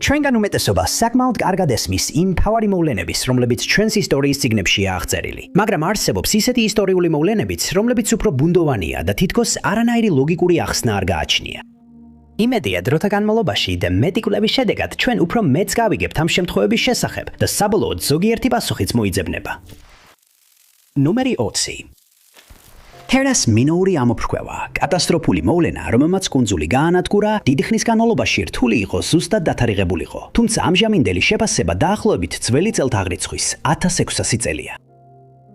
ჩვენგან უმეტესობა საკმაოდ კარგად ესმის იმ მთავარი მოვლენების, რომლებიც ჩვენს ისტორიის წიგნებშია აღწერილი. მაგრამ არსებობს ისეთი ისტორიული მოვლენებიც, რომლებიც უფრო ბუნდოვანია და თითქოს არანაირი ლოგიკური ახსნა არ გააჩნია. იმედია დროთა განმავლობაში და მეტი კვლევის შედეგად ჩვენ უფრო მეც გავიგებთ ამ შემთხვევების შესახებ და საბოლოოდ ზოგიერთი პასუხიც მოიძებნება. ნომერი 20. თერას მინოური ამოფრქვევა, კატასტროფული მოვლენა, რომელმაც კუნძული გაანადგურა, დიდი ხნის განმავლობაში რთული იყო ზუსტად დათარიღებულიყო. თუმცა ამჟამინდელი შეფასება დაახლოებით ძველი წელთაღრიცხვის 1600 წელია.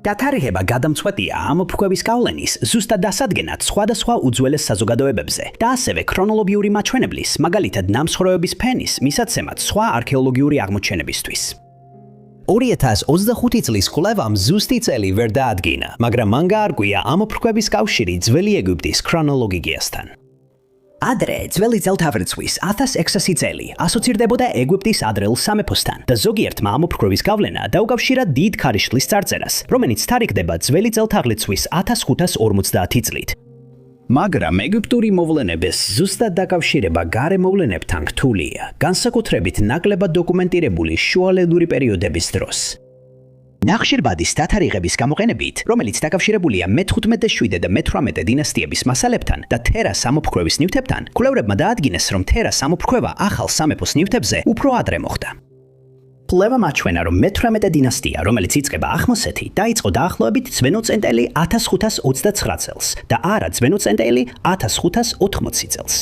დათარიღება გადამწყვეტია ამოფრქვევის გავლენის ზუსტად დასადგენად სხვადასხვა უძველეს საზოგადოებებზე და ასევე ქრონოლოგიური მაჩვენებლის, მაგალითად ნამსხვრევების ფენის მისაცემად სხვა არქეოლოგიური აღმოჩენებისთვის. 2025 წლის კვლევამ ზუსტი წელი ვერ დაადგინა, მაგრამ მან გაარკვია ამოფრქვევის კავშირი ძველი ეგვიპტის ქრონოლოგიასთან. ადრე ძველი წელთაღრიცხვის 1600 წელი ასოცირდებოდა ეგვიპტის ადრეულ სამეფოსთან და ზოგიერთმა ამოფრქვევის გავლენა დაუკავშირა დიდ ქარიშხლის წარწერას, რომელიც თარიღდება ძველი წელთაღრიცხვის 1550 წლით. მაგრამ ეგვიპტური მოვლენების ზუსტად დაკავშირება გარე მოვლენებთან რთულია, განსაკუთრებით ნაკლებად დოკუმენტირებული შუალედური პერიოდების დროს. ნახშირბადის დათარიღების გამოყენებით, რომელიც დაკავშირებულია მე-15 და მე-18 დინასტიების მასალებთან და თერას ამოფრქვევის ნივთებთან, კვლევრებმა დაადგინეს, რომ თერას ამოფრქვევა ახალ სამეფოს ნივთებზე უფრო ადრე მოხდა. კვლევამ აჩვენა, რომ მე-18 დინასტია, რომელიც იწყება აღმოსეთი, დაიწყო დაახლოებით ძვენოწინდელი 1529 წელს და არა ძვენოწინდელი 1580 წელს.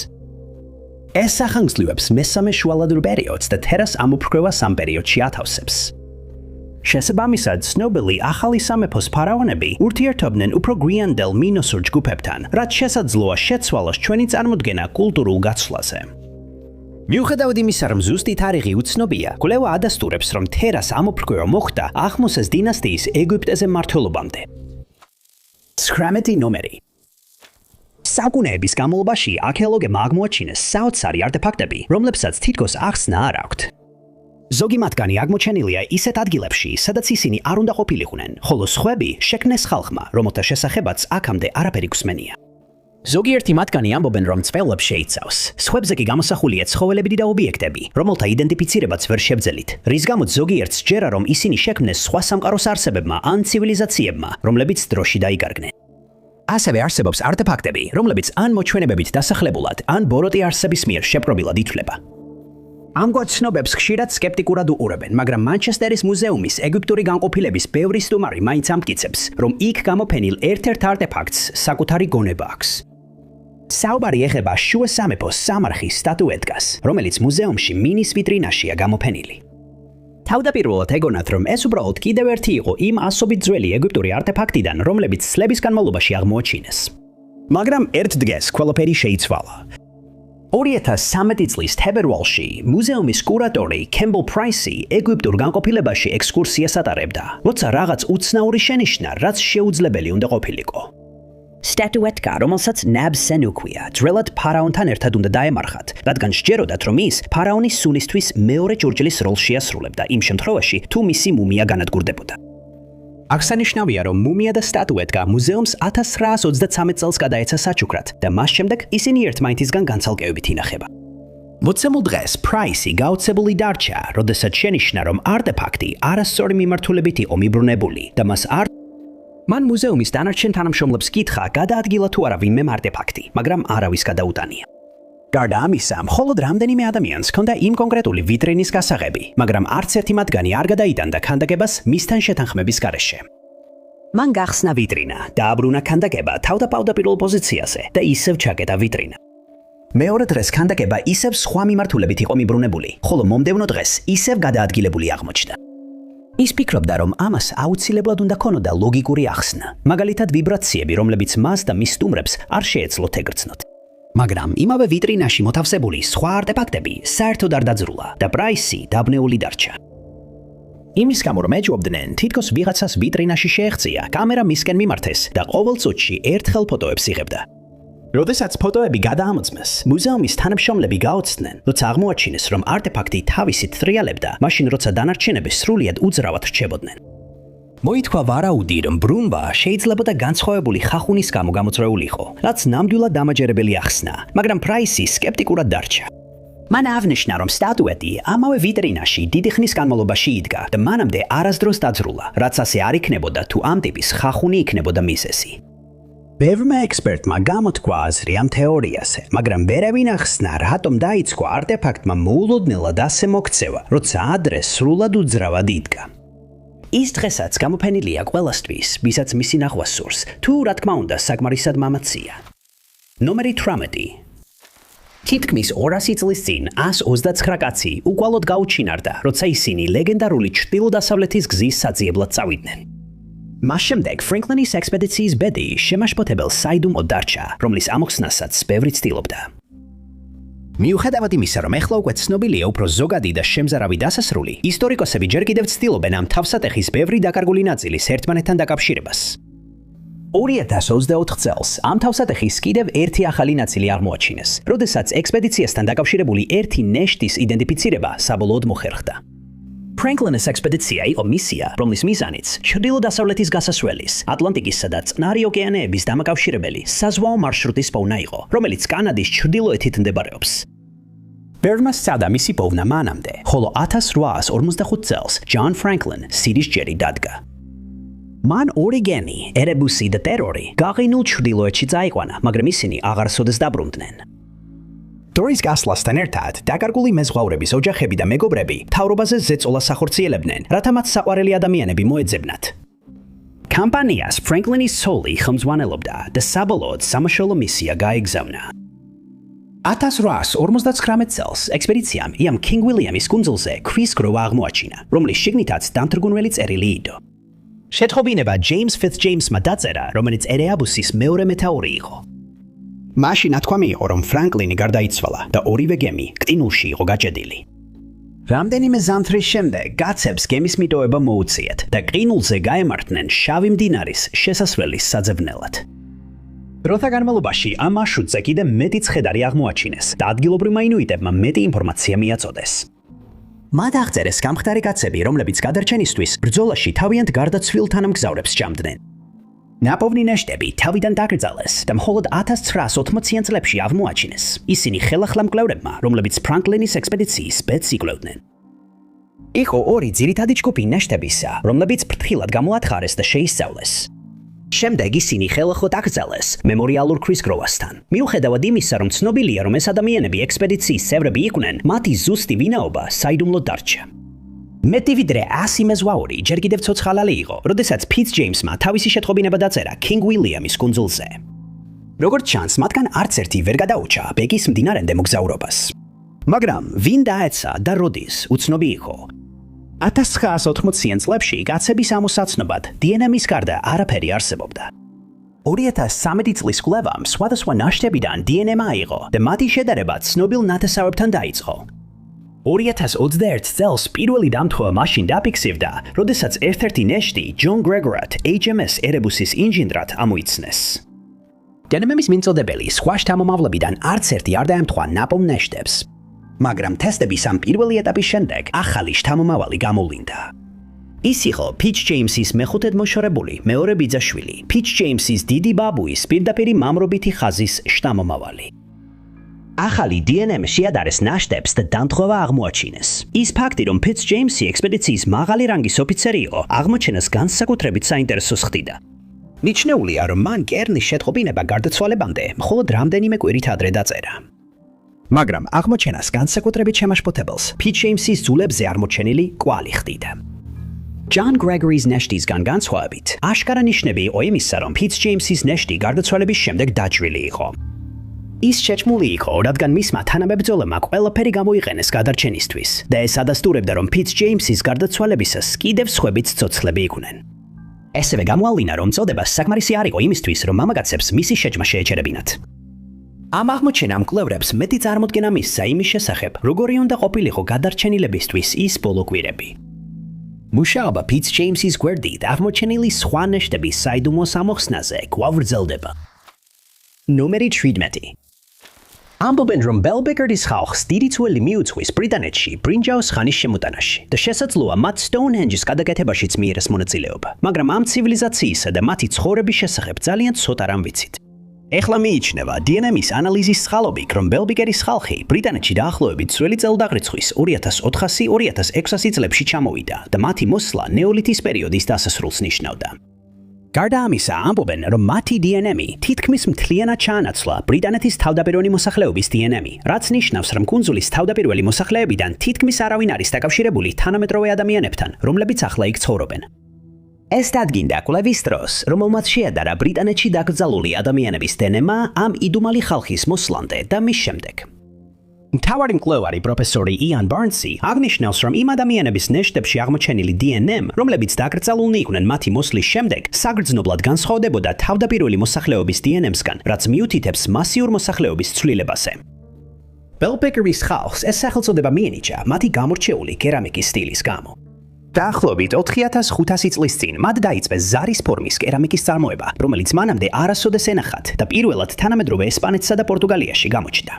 ეს ახანგრძლივებს მესამე შუალედურ პერიოდს და თერას ამოფრქვევას ამ პერიოდში ათავსებს. შესაბამისად, ცნობილი ახალი სამეფოს ფარაონები ურთიერთობდნენ უფრო გვიანდელ მინოსურ ჯგუფებთან, რაც შესაძლოა შეცვალოს ჩვენი წარმოდგენა კულტურულ გაცვლაზე. მიუხედავად იმისა, რომ ზუსტი თარიღი უცნობია, კვლევა ადასტურებს, რომ თერას ამოფრქვევა მოხდა ახმოსეს დინასტიის ეგვიპტეზე მმართველობამდე. 19 ნომერი. საუკუნეების განმავლობაში არქეოლოგებმა აღმოაჩინეს საოცარი არტეფაქტები, რომლებსაც თითქოს ახსნა არ აქვთ. ზოგი მათგანი აღმოჩენილია ისეთ ადგილებში, სადაც ისინი არ უნდა ყოფილიყვნენ, ხოლო სხვები შექმნეს ხალხმა, რომელთა შესახებაც აქამდე არაფერი გვსმენია. ზოგიერთი მათგანი ამბობენ, რომ წყელებს შეიცავს. სხვებზე კი გამოსახულია ცხოველებითა და ობიექტები, რომელთა იდენტიფიცირებაც ვერ შევძელით, რის გამოც ზოგიერთს ჯერა, რომ ისინი შექმნეს სხვა სამყაროს არსებებმა ან ცივილიზაციებმა, რომლებიც დროში დაიკარგნენ. ასევე არსებობს არტეფაქტები, რომლებიც ან მოჩვენებებით დასახლებულად, ან ბოროტი არსების მიერ შეპრობილად ითვლება. ამგვარ ცნობებს ხშირად სკეპტიკურად უყურებენ, მაგრამ მანჩესტერის მუზეუმის ეგვიპტური განყოფილების ბევრი სტუმარი მაინც ამტკიცებს, რომ იქ გამოფენილ ერთ-ერთ არტეფაქტს საკუთარი გონება აქვს. საუბარი ეხება შუა სამეფოს სამარხის სტატუეტკას, რომელიც მუზეუმში მინის ვიტრინაშია გამოფენილი. თავდაპირველად ეგონათ, რომ ეს უბრალოდ კიდევ ერთი იყო იმ ასობით ძველი ეგვიპტური არტეფაქტიდან, რომლებიც წლების განმავლობაში აღმოაჩინეს. მაგრამ ერთ დღეს ყველაფერი შეიცვალა. 2013 წლის თებერვალში მუზეუმის კურატორი კემბელ პრაისი ეგვიპტურ განყოფილებაში ექსკურსიას ატარებდა, როცა რაღაც უცნაური შენიშნა, რაც შეუძლებელი უნდა ყოფილიყო. სტატუეტკა, რომელსაც ნაბ სენუქვია, ძველად ფარაონთან ერთად უნდა დაემარხათ, რადგან სჯეროდათ, რომ ის ფარაონის სუნისთვის მეორე ჭურჭლის როლს შეასრულებდა იმ შემთხვევაში, თუ მისი მუმია განადგურდებოდა. აღსანიშნავია, რომ მუმია და სტატუეტკა მუზეუმს 1933 წელს გადაეცა საჩუქრად და მას შემდეგ ისინი ერთმანეთისგან განცალკევებით ინახება. მოცემულ დღეს პრაისი გაოცებული დარჩა, როდესაც შენიშნა, რომ არტეფაქტი არასწორი მიმართულებით იყო მიბრუნებული და მან მუზეუმის დანარჩენ თანამშრომლებს კითხა, გადაადგილა თუ არა ვინმე არტეფაქტი, მაგრამ არავის გადაუტანია. გარდა ამისა, მხოლოდ რამდენიმე ადამიანს ჰქონდა იმ კონკრეტული ვიტრინის გასაღები, მაგრამ არც ერთი მათგანი არ გადაიტანდა ქანდაკებას მისთან შეთანხმების გარეშე. მან გახსნა ვიტრინა, დააბრუნა ქანდაკება თავდაპირველ პოზიციაზე და ისევ ჩაკეტა ვიტრინა. მეორე დღეს ქანდაკება ისევ სხვა მიმართულებით იყო მიბრუნებული, ხოლო მომდევნო დღეს ისევ გადაადგილებული აღმოჩნდა. ის ფიქრობდა, რომ ამას აუცილებლად უნდა ქონოდა ლოგიკური ახსნა, მაგალითად ვიბრაციები, რომლებიც მას და მის სტუმრებს არ შეეძლოთ ეგრცნოთ. მაგრამ იმავე ვიტრინაში მოთავსებული სხვა არტეფაქტები საერთოდ არ დაძრულა და პრაისი დაბნეული დარჩა. იმის გამო რომ ეჯობდნენ, თითქოს ვიღაცას ვიტრინაში შეეღწია, კამერა მისკენ მიმართეს და ყოველ წუთში ერთხელ ფოტოებს იღებდა. როდესაც ფოტოები გადაამოწმეს, მუზეუმის თანამშრომლები გაოცდნენ, როცა აღმოაჩინეს, რომ არტეფაქტი თავისით ტრიალებდა, მაშინ როცა დანარჩენები სრულიად უძრავად რჩებოდნენ. მოითქვა ვარაუდი, რომ ბრუნვა შეიძლებოდა განსხვავებული ხახუნის გამო გამოწვეულიყო, რაც ნამდვილად დამაჯერებელი ახსნა, მაგრამ პრაისი სკეპტიკურად დარჩა. მან აღნიშნა, რომ სტატუეტი ამავე ვიტრინაში დიდი ხნის განმავლობაში იდგა და მანამდე არასდროს დაძრულა, რაც ასე არ იქნებოდა თუ ამ ტიპის ხახუნი იქნებოდა მიზეზი. ბევრმა ექსპერტმა გამოთქვა აზრი ამ თეორიაზე, მაგრამ ვერავინ ახსნა, რატომ დაიწყო არტეფაქტმა მოულოდნელად ასე მოქცევა, როცა ადრე სრულად უძრავად იდგა. ის დღესაც გამოფენილია ყველასთვის, ვისაც მისი ნახვა სურს, თუ რა თქმა უნდა საკმარისად მამაცია. ნომერი 18. თითქმის 200 წლის წინ 129 კაცი უკვალოდ გაუჩინარდა, როცა ისინი ლეგენდარული ჩრდილო-დასავლეთის გზის საძიებლად წავიდნენ. მას შემდეგ ფრენკლინის ექსპედიციის ბედი შემაშფოთებელ საიდუმლოდ დარჩა, რომლის ამოხსნასაც ბევრი ცდილობდა. მიუხედავად იმისა, რომ ეხლა უკვე ცნობილია უფრო ზოგადი და შემზარავი დასასრული, ისტორიკოსები ჯერ კიდევ ცდილობენ ამ თავსატეხის ბევრი დაკარგული ნაწილის ერთმანეთთან დაკავშირებას. 2024 წელს ამ თავსატეხის კიდევ ერთი ახალი ნაწილი აღმოაჩინეს, როდესაც ექსპედიციასთან დაკავშირებული ერთი ნეშტის იდენტიფიცირება საბოლოოდ მოხერხდა. ფრენკლინის ექსპედიცია იყო მისია, რომლის მიზანიც ჩრდილო-დასავლეთის გასასვლელის, ატლანტიკისა და წყნარი ოკეანეების დამაკავშირებელი საზღვაო მარშრუტის პოვნა იყო, რომელიც კანადის ჩრდილოეთით მდებარეობს. ბევრმა სცადა მისი პოვნა მანამდე, ხოლო 1845 წელს ჯონ ფრენკლინ სიდის ჯერი დადგა. მან ორი გენი, ერებუსი და ტერორი, გაყინულ ჩრდილოეთში წაიყვანა, მაგრამ ისინი აღარსოდეს დაბრუნდნენ. დროის გასვლასთან ერთად დაკარგული მეზღვაურების ოჯახები და მეგობრები მთავრობაზე ზეწოლას ახორციელებდნენ, რათა მათ საყვარელი ადამიანები მოეძებნათ. კამპანიას ფრენკლინის სოლი ხელმძღვანელობდა და საბოლოოდ სამაშველო მისია გაეგზავნა. 1859 წელს ექსპედიციამ იამ კინგ ვილიამის კუნძულზე ქრის გროვა აღმოაჩინა, რომლის შიგნითაც დამთრგუნველი წერილი იდო. შეთხობინება ჯეიმს ფიცჯეიმსმა დაწერა, რომელიც ერეაბუსის მეორე მეთაური იყო. მაშინ ნათქვამი იყო, რომ ფრანკლინი გარდაიცვალა და ორივე გემი კტინულში იყო გაჭედილი. რამდენიმე ზამთრის შემდეგ კაცებს გემის მიტოვება მოუწიათ და კტინულზე გაემართნენ შავი მდინარის შესასვლელის საძებნელად. დროთა განმავლობაში ამ მარშრუტზე კიდე მეტი ცხედარი აღმოაჩინეს და ადგილობრივმა ინუიტებმა მეტი ინფორმაცია მიაწოდეს. მათ აღწერეს გამხდარი კაცები, რომლებიც გადარჩენისთვის ბრძოლაში თავიანთ გარდაცვლილ თანამგზავრებს სჭამდნენ. ნაპოვნი ნეშტები თავიდან დაკრძალეს და მხოლოდ 1980-იან წლებში აღმოაჩინეს. ისინი ხელახლა მკვლევრებმა, რომლებიც ფრანკლინის ექსპედიციის ბედს იკვლევდნენ. იყო ორი ძირითადი ჯგუფი ნეშტებისა, რომლებიც ფრთხილად გამოათხარეს და შეისწავლეს. შემდეგ ისინი ხელახლა დაკრძალეს მემორიალურ ქრის გროვასთან. მიუხედავად იმისა, რომ ცნობილია, რომ ეს ადამიანები ექსპედიციის წევრები იყვნენ, მათი ზუსტი ვინაობა საიდუმლოდ დარჩა. მეტი ვიდრე 100 მეზღვაური ჯერ კიდევ ცოცხალალი იყო, როდესაც ფიცჯეიმსმა თავისი შეთხობინება დაწერა კინგ ვილიამის კუნძულზე. როგორც ჩანს, მათგან არც ერთი ვერ გადაუჭა ბეკის მდინარემდე მოგზაურობას. მაგრამ ვინ დაეცა და როდის უცნობი იყო. 1980-იან წლებში კაცების ამოსაცნობად დნმ-ის გარდა არაფერი არსებობდა. 2013 წლის კვლევამ სხვადასხვა ნაშთებიდან დნმ აიღო და მათი შედარება ცნობილ ნათესავებთან დაიწყო. 2021 წელს პირველი დამთხოვა მაშინ დაფიქსირდა, როდესაც ერთ-ერთი ნეშტი ჯონ გრეგორად HMS ერებუსის ინჟინრად ამოიცნეს. დნმ-ის მიმწოდებელი სხვა შთამომავლებიდან არც ერთი არ დაემთხვა ნაპოვნ ნეშტებს. მაგრამ ტესტების ამ პირველი ეტაპის შემდეგ ახალი შთამომავალი გამოვლინდა. ის იყო ფიცჯეიმსის მეხუთედ მოშორებული მეორე ბიძაშვილი, ფიცჯეიმსის დიდი ბაბუის პირდაპირი მამრობითი ხაზის შთამომავალი. ახალი დნმ შეადარეს ნაშთებს და დამთხოვა აღმოაჩინეს. ის ფაქტი, რომ ფიცჯეიმსი ექსპედიციის მაღალი რანგის ოფიცერი იყო, აღმოჩენას განსაკუთრებით საინტერესოს ხდიდა. მიჩნეულია, რომ მან კერნის შეთხობინება გარდაცვალებამდე მხოლოდ რამდენიმე კვირით ადრე დაწერა. მაგრამ აღმოჩენას განსაკუთრებით შემაშფოთებელს ფიცჯეიმსის ძულებზე აღმოჩენილი კვალი ხდიდა. ჯონ გრეგორის ნეშტისგან განსხვავებით, აშკარა ნიშნები იყო იმისა, რომ ფიცჯეიმსის ნეშტი გარდაცვალების შემდეგ დაჭრილი იყო. ის შეჭმული იყო, რადგან მისმა თანამებრძოლებმა ყველაფერი გამოიყენეს გადარჩენისთვის და ეს ადასტურებდა, რომ ფიცჯეიმსის გარდაცვალებისას კიდევ სხვებიც ცოცხლები იყვნენ. ესევე გამოავლინა, რომ წოდება საკმარისი არ იყო იმისთვის, რომ მამაკაცებს მისი შეჭმა შეეჩერებინათ. ამ აღმოჩენამ მკვლევრებს მეტი წარმოდგენა მისცა იმის შესახებ, როგორი უნდა ყოფილიყო გადარჩენილებისთვის ის ბოლო კვირები. მუშაობა ფიცჯეიმსის გვერდით აღმოჩენილი სხვა ნეშტების საიდუმლოს ამოხსნაზე კვლავ გრძელდება. ნომერი 17. ამბობენ, რომ ბელბეკერის ხალხს დიდი წვლილი მიუძღვის ბრიტანეთში ბრინჯაოს ხანის შემოტანაში და შესაძლოა მათ სტოუნჰენჯის გადაკეთებაშიც მიიღეს მონაწილეობა, მაგრამ ამ ცივილიზაციისა და მათი ცხოვრების შესახებ ძალიან ცოტა რამ ვიცით. ეხლა მიიჩნევა DNM-ის ანალიზის წყალობით, რომ ბელბიგერის ხალხი ბრიტანეთში დაახლოებით ძველი წელდაღრიცხვის 2400-2600 წლებში ჩამოვიდა და მათი მოსვლა ნეოლითის პერიოდის დასასრულს ნიშნავდა. გარდა ამისა, ამბობენ, რომ მათი DNM-ი თითქმის მთლიანად ჩაანაცვლა ბრიტანეთის თავდაპირველი მოსახლეობის DNM-ი, რაც ნიშნავს, რომ კუნძულის თავდაპირველი მოსახლეებიდან თითქმის არავინ არის დაკავშირებული თანამედროვე ადამიანებთან, რომლებიც ახლა იქ ცხოვრობენ. ეს დადგინდა კვლევის დროს, რომელმაც შეადარა ბრიტანეთში დაკრძალული ადამიანების DNM-მა ამ იდუმალი ხალხის მოსვლამდე და მის შემდეგ. მთავარი მკვლევარი პროფესორი იან ბარნსი აღნიშნავს, რომ იმ ადამიანების ნეშტებში აღმოჩენილი DNM, რომლებიც დაკრძალულნი იყვნენ მათი მოსვლის შემდეგ, საგრძნობლად განსხვავდებოდა თავდაპირველი მოსახლეობის DNM-სგან, რაც მიუთითებს მასიურ მოსახლეობის ცვლილებაზე. ბელბეგერის ხალხს ეს სახელწოდება მიენიჭა მათი გამორჩეული კერამიკის სტილის გამო. დაახლოებით 4500 წლის წინ მათ დაიწყეს ზარის ფორმის კერამიკის წარმოება, რომელიც მანამდე არასოდეს ენახათ და პირველად თანამედროვე ესპანეთსა და პორტუგალიაში გამოჩნდა.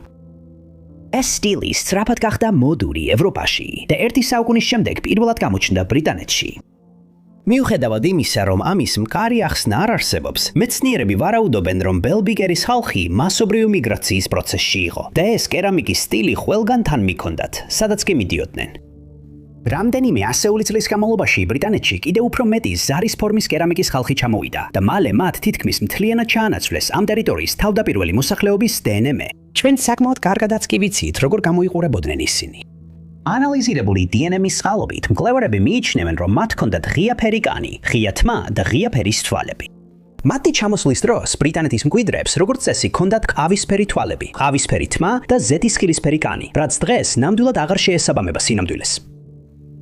ეს სტილი სწრაფად გახდა მოდური ევროპაში და ერთი საუკუნის შემდეგ პირველად გამოჩნდა ბრიტანეთში. მიუხედავად იმისა, რომ ამის მყარი ახსნა არ არსებობს, მეცნიერები ვარაუდობენ, რომ ბელბიგერის ხალხი მასობრივი მიგრაციის პროცესში იყო და ეს კერამიკის სტილი ყველგან თან მიჰქონდათ, სადაც კი მიდიოდნენ. რამდენიმე ასეული წლის განმავლობაში ბრიტანეთში კიდევ უფრო მეტი ზარის ფორმის კერამიკის ხალხი ჩამოვიდა და მალე მათ თითქმის მთლიანად ჩაანაცვლეს ამ ტერიტორიის თავდაპირველი მოსახლეობის DNM. ჩვენ საკმაოდ კარგადაც კი ვიცით, როგორ გამოიყურებოდნენ ისინი. ანალიზირებული DNM-ის წყალობით მკვლევარები მიიჩნევენ, რომ მათ ჰქონდათ ღია ფერი კანი, ღია თმა და ღია ფერის თვალები. მათი ჩამოსვლის დროს ბრიტანეთის მკვიდრებს როგორც წესი ჰქონდათ ყავისფერი თვალები, ყავისფერი თმა და ზეთისხილისფერი კანი, რაც დღეს ნამდვილად აღარ შეესაბამება სინამდვილეს.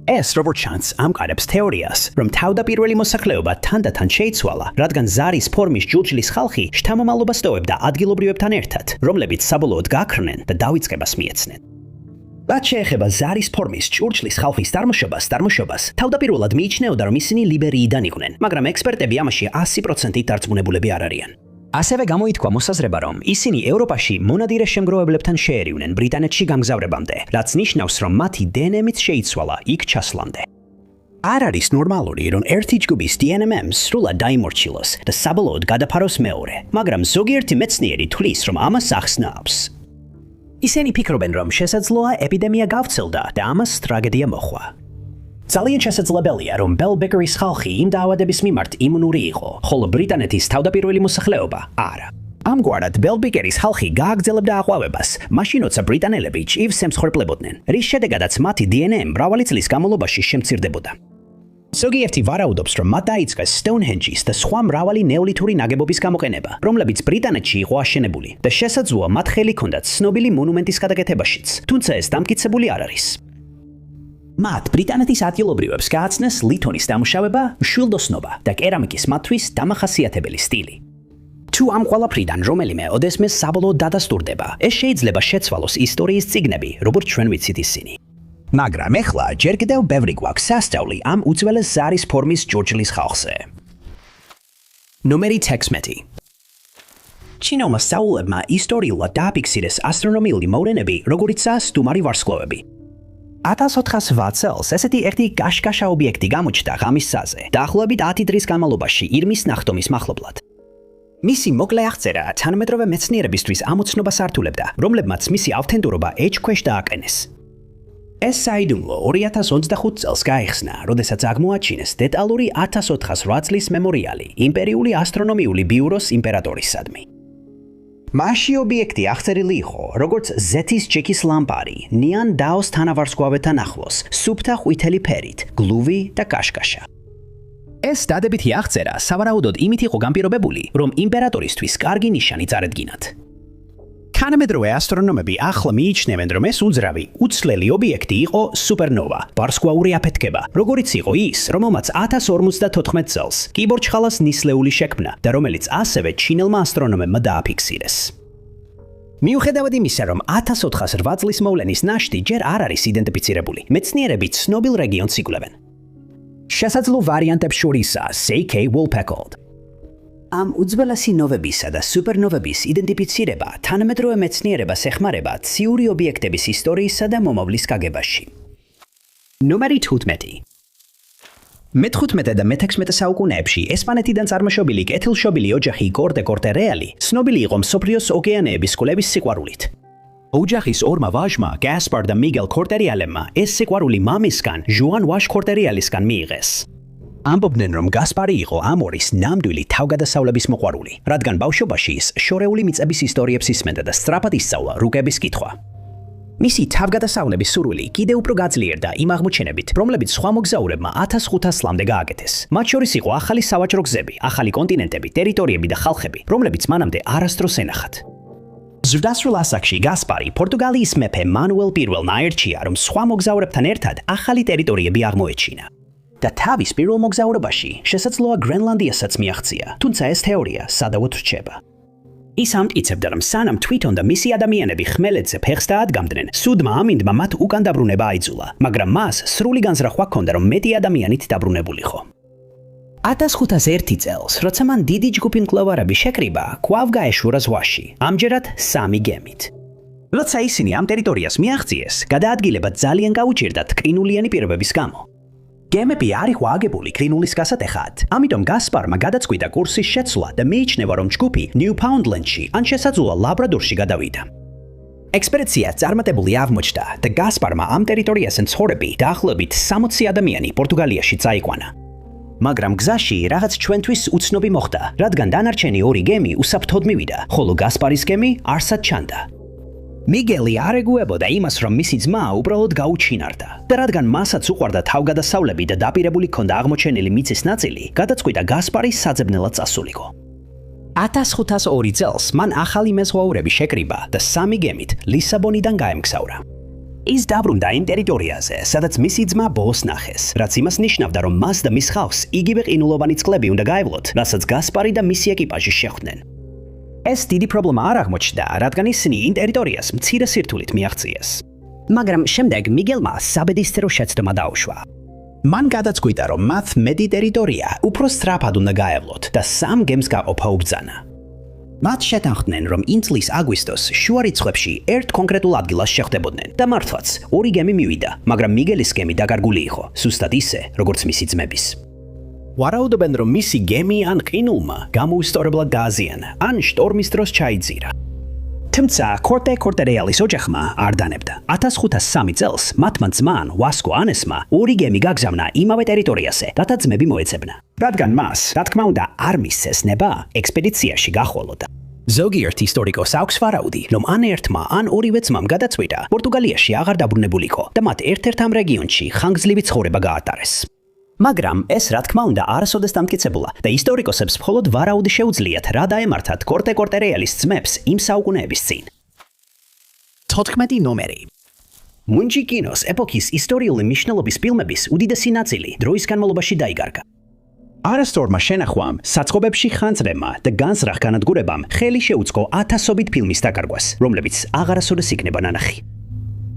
ეს როგორც ჩანს ამყარებს თეორიას, რომ თავდაპირველი მოსახლეობა თანდათან შეიცვალა, რადგან ზარის ფორმის ჯურჯლის ხალხი შთამომავლობას ტოვებდა ადგილობრივებთან ერთად, რომლებიც საბოლოოდ გაქრნენ და დავიწყებას მიეცნენ. რაც შეეხება ზარის ფორმის ჯურჯლის ხალხის წარმოშობას, თავდაპირველად მიიჩნეოდა, რომ ისინი ლიბერიიდან იყვნენ, მაგრამ ექსპერტები ამაში 100%-ით დარწმუნებულები არ არიან. ასევე გამოითქვა მოსაზრება, რომ ისინი ევროპაში მონადირე შემგროვებლებთან შეერივნენ ბრიტანეთში გამგზავრებამდე, რაც ნიშნავს, რომ მათი DNM-იც შეიცვალა იქ ჩასვლამდე. არ არის ნორმალური, რომ ერთი ჯგუფის DNM სრულად დაიმორჩილოს და საბოლოოდ გადაფაროს მეორე, მაგრამ ზოგიერთი მეცნიერი თვლის, რომ ამას ახსნავს. ისინი ფიქრობენ, რომ შესაძლოა ეპიდემია გავრცელდა და ამას ტრაგედია მოჰყვა. ძალიან შესაძლებელია, რომ ბელბეგერის ხალხი იმ დაავადების მიმართ იმუნური იყო, ხოლო ბრიტანეთის თავდაპირველი მოსახლეობა არა. ამგვარად ბელბეგერის ხალხი გააგრძელებდა აყვავებას, მაშინ როცა ბრიტანელები ჭივს ემსხვერპლებოდნენ, რის შედეგადაც მათი DNM მრავალი წლის განმავლობაში შემცირდებოდა. ზოგიერთი ვარაუდობს, რომ მათ დაიწყეს Stonehenge-ის და სხვა მრავალი ნეოლითური ნაგებობის გამოყენება, რომლებიც ბრიტანეთში იყო აშენებული და შესაძლოა მათ ხელი ჰქონდათ ცნობილი მონუმენტის გადაკეთებაშიც, თუმცა ეს დამტკიცებული არ არის. მათ ბრიტანეთის ადგილობრივებს გააცნეს ლითონის დამუშავება, მშვილდოსნობა და კერამიკის მათთვის დამახასიათებელი სტილი. თუ ამ ყველაფრიდან რომელიმე ოდესმე საბოლოოდ დადასტურდება, ეს შეიძლება შეცვალოს ისტორიის წიგნები, როგორც ჩვენ ვიცით ისინი. მაგრამ ეხლა ჯერ კიდევ ბევრი გვაქვს სასწავლი ამ უძველეს ზარის ფორმის ჯურჯლის ხალხზე. ნომერი 16. ჩინელმა სწავლულებმა ისტორიულად დააფიქსირეს ასტრონომიული მოვლენები, როგორიცაა სტუმარი ვარსკვლავები. 1408 წელს ესეთი ერთი გაშგაშა ობიექტი გამოჩნდა ღამის საზზე, დაახლოებით 10 დღის განმავლობაში ირმის ნახტომის მახლობლად. მისი მოკლე აღწერა თანამედროვე მეცნიერებისთვის ამოცნობას ართულებდა, რომლებმაც მისი ავთენტურობა ეჭქვეშ დააყენეს. ეს საიდუმლო 2025 წელს გაიხსნა, როდესაც აღმოაჩინეს დეტალური 1408 წლის მემორიალი იმპერიული ასტრონომიული ბიუროს იმპერატორისადმი. მასში ობიექტი აღწერილი იყო, როგორც ზეთის ჯექის ლამპარი, ნიან დაოს თანავარსკვლავედთან ახლოს, სუფთა ყვითელი ფერით, გლუვი და კაშკაშა. ეს დადებითი აღწერა სავარაუდოდ იმით იყო განპირობებული, რომ იმპერატორისთვის კარგი ნიშანი წარედგინათ. თანამედროვე ასტრონომები ახლა მიიჩნევენ, რომ ეს უძრავი, უცვლელი ობიექტი იყო სუპერნოვა, ვარსკვლავური აფეთქება, როგორიც იყო ის, რომელმაც 1054 წელს კიბორჩხალას ნისლეული შექმნა და რომელიც ასევე ჩინელმა ასტრონომებმა დააფიქსირეს. მიუხედავად იმისა, რომ 1408 წლის მოვლენის ნაშთი ჯერ არ არის იდენტიფიცირებული, მეცნიერები ცნობილ რეგიონს იკვლევენ. შესაძლო ვარიანტებს შორისაა Seikei-Wolpeckld. ამ უძველესი ნოვებისა და სუპერნოვების იდენტიფიცირება თანამედროვე მეცნიერებას ეხმარება ციური ობიექტების ისტორიისა და მომავლის გაგებაში. ნომერი 15. მე-15 და მე-16 საუკუნეებში ესპანეთიდან წარმოშობილი კეთილშობილი ოჯახი კორტე კორტერეალი ცნობილი იყო მსოფლიოს ოკეანეების კვლევის სიყვარულით. ოჯახის ორმა ვაჟმა, გასპარ და მიგელ კორტერეალებმა ეს სიყვარული მამისგან, ჟუან ვაშ კორტერეალისგან მიიღეს. ამბობდნენ, რომ გასპარი იყო ამ ორის ნამდვილი თავგადასავლების მოყვარული, რადგან ბავშვობაში ის შორეული მიწების ისტორიებს ისმენდა და სწრაფად ისწავლა რუკების კითხვა. მისი თავგადასავლების სურვილი კიდევ უფრო გაძლიერდა იმ აღმოჩენებით, რომლებიც სხვა მოგზაურებმა 1500 წლამდე გააკეთეს. მათ შორის იყო ახალი სავაჭრო გზები, ახალი კონტინენტები, ტერიტორიები და ხალხები, რომლებიც მანამდე არასდროს ენახათ. ზრდასრულ ასაკში გასპარი პორტუგალიის მეფე მანუელ პირველმა აერჩია, რომ სხვა მოგზაურებთან ერთად ახალი ტერიტორიები აღმოეჩინა. და თავის პირველ მოგზაურობაში შესაძლოა გრენლანდიასაც მიაღწია, თუმცა ეს თეორია სადავოდ რჩება. ის ამტკიცებდა, რომ სანამ თვითონ და მისი ადამიანები ხმელეთზე ფეხს დაადგამდნენ, სუდმა ამინდმა მათ უკან დაბრუნება აიძულა, მაგრამ მას სრული განზრახვა ჰქონდა, რომ მეტი ადამიანით დაბრუნებულიყო. 1501 წელს, როცა მან დიდი ჯგუფი მკვლევარები შეკრიბა, კვლავ გაეშურა ზღვაში, ამჯერად 3 გემით. როცა ისინი ამ ტერიტორიას მიაღწიეს, გადაადგილება ძალიან გაუჭირდათ კრინულიანი პირობების გამო. გემები არ იყო აგებული კრინულის გასატეხად, ამიტომ გასპარმა გადაწყვიტა კურსის შეცვლა და მიიჩნევა, რომ ჯგუფი ნიუფაუნდლენდში ან შესაძლოა ლაბრადორში გადავიდა. ექსპედიცია წარმატებული აღმოჩნდა და გასპარმა ამ ტერიტორიაზე მცხოვრები დაახლოებით 60 ადამიანი პორტუგალიაში წაიყვანა. მაგრამ გზაში რაღაც ჩვენთვის უცნობი მოხდა, რადგან დანარჩენი 2 გემი უსაფრთხოდ მივიდა, ხოლო გასპარის გემი არსად ჩანდა. მიგელი არ ეგუებოდა იმას, რომ მისი ძმა უბრალოდ გაუჩინარდა და რადგან მასაც უყვარდა თავგადასავლები და დაპირებული ჰქონდა აღმოჩენილი მიწის ნაწილი, გადაწყვიტა გასპარის საძებნელად წასულიყო. 1502 წელს მან ახალი მეზღვაურები შეკრიბა და 3 გემით ლისაბონიდან გაემგზავრა. ის დაბრუნდა იმ ტერიტორიაზე, სადაც მისი ძმა ბოს ნახეს, რაც იმას ნიშნავდა, რომ მას და მის ხალხს იგივე ყინულოვანი წყლები უნდა გაევლოთ, რასაც გასპარი და მისი ეკიპაჟი შეხვდნენ. ეს დიდი პრობლემა არ აღმოჩნდა, რადგან ისინი იმ ტერიტორიას მცირე სირთულით მიაღწიეს. მაგრამ შემდეგ მიგელმა საბედისწერო შეცდომა დაუშვა. მან გადაწყვიტა, რომ მათ მეტი ტერიტორია უფრო სწრაფად უნდა გაევლოთ და 3 გემს გაყოფა უბრძანა. მათ შეთანხმდნენ, რომ იმ წლის აგვისტოს შუა რიცხვებში ერთ კონკრეტულ ადგილას შეხვდებოდნენ და მართლაც 2 გემი მივიდა, მაგრამ მიგელის გემი დაკარგული იყო, სუსტად ისე, როგორც მისი ძმების. ვარაუდობენ, რომ მისი გემი ან ყინულმა გამოუსწორებლად დააზიანა, ან შტორმის დროს ჩაიძირა. თუმცა კორტე კორტერეალის ოჯახმა არ დანებდა. 1503 წელს მათმა ძმან ვასკო ანესმა 2 გემი გაგზავნა იმავე ტერიტორიაზე, რათა ძმები მოეცებნა. რადგან მას, რა თქმა უნდა, არ მისცეს ნება, ექსპედიციაში გახვალოდა. ზოგიერთ ისტორიკოს აქვს ვარაუდი, რომ ან ერთმა, ან ორივე ძმამ გადაწყვიტა პორტუგალიაში აღარ დაბრუნებულიყო და მათ ერთ-ერთ ამ რეგიონში ხანგრძლივი ცხოვრება გაატარეს. მაგრამ ეს რა თქმა უნდა არასოდეს დამტკიცებულა და ისტორიკოსებს მხოლოდ ვარაუდი შეუძლიათ, რა დაემართათ კორტე კორტერეალის ძმებს იმ საუკუნეების წინ. 14 ნომერი. მუნჯი კინოს ეპოქის ისტორიული მნიშვნელობის ფილმების უდიდესი ნაწილი დროის განმავლობაში დაიგარგა. არასწორმა შენახვამ, საწყობებში ხანძრებმა და განზრახ განადგურებამ ხელი შეუწყო ათასობით ფილმის დაკარგვას, რომლებიც აღარასოდეს იქნება ნანახი.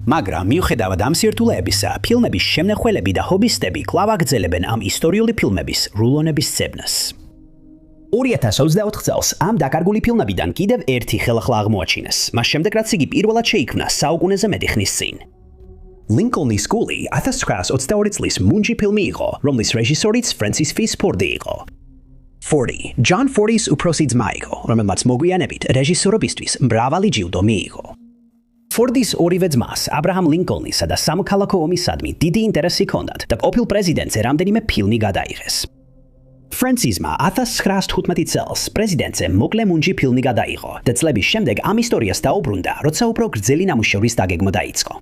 მაგრამ მიუხედავად ამ სირთულეებისა, ფილმების შემნახველები და ჰობისტები კვლავ აგრძელებენ ამ ისტორიული ფილმების რულონების ძებნას. 2024 წელს ამ დაკარგული ფილმებიდან კიდევ ერთი ხელახლა აღმოაჩინეს, მას შემდეგ რაც იგი პირველად შეიქმნა საუკუნეზე მეტი ხნის წინ. ლინკოლნის გული 1922 წლის მუნჯი ფილმი იყო, რომლის რეჟისორიც ფრენსის ფის ფორდი იყო. Fordy, John Fordy's უფროსი ძმა იყო, რომელმაც მოგვიანებით რეჟისორობისთვის მრავალი ჯილდო მიიღო. Fordy's ორივე ძმას, აბრაჰამ ლინკოლნისა და სამოქალაქო ომისადმი დიდი ინტერესი ჰქონდათ და ყოფილ პრეზიდენტზე რამდენიმე ფილმი გადაიღეს. ფრენსისმა 1915 წელს პრეზიდენტზე მოკლე მუნჯი ფილმი გადაიღო და წლების შემდეგ ამ ისტორიას დაუბრუნდა, როცა უფრო გრძელი ნამუშევრის დაგეგმა დაიწყო.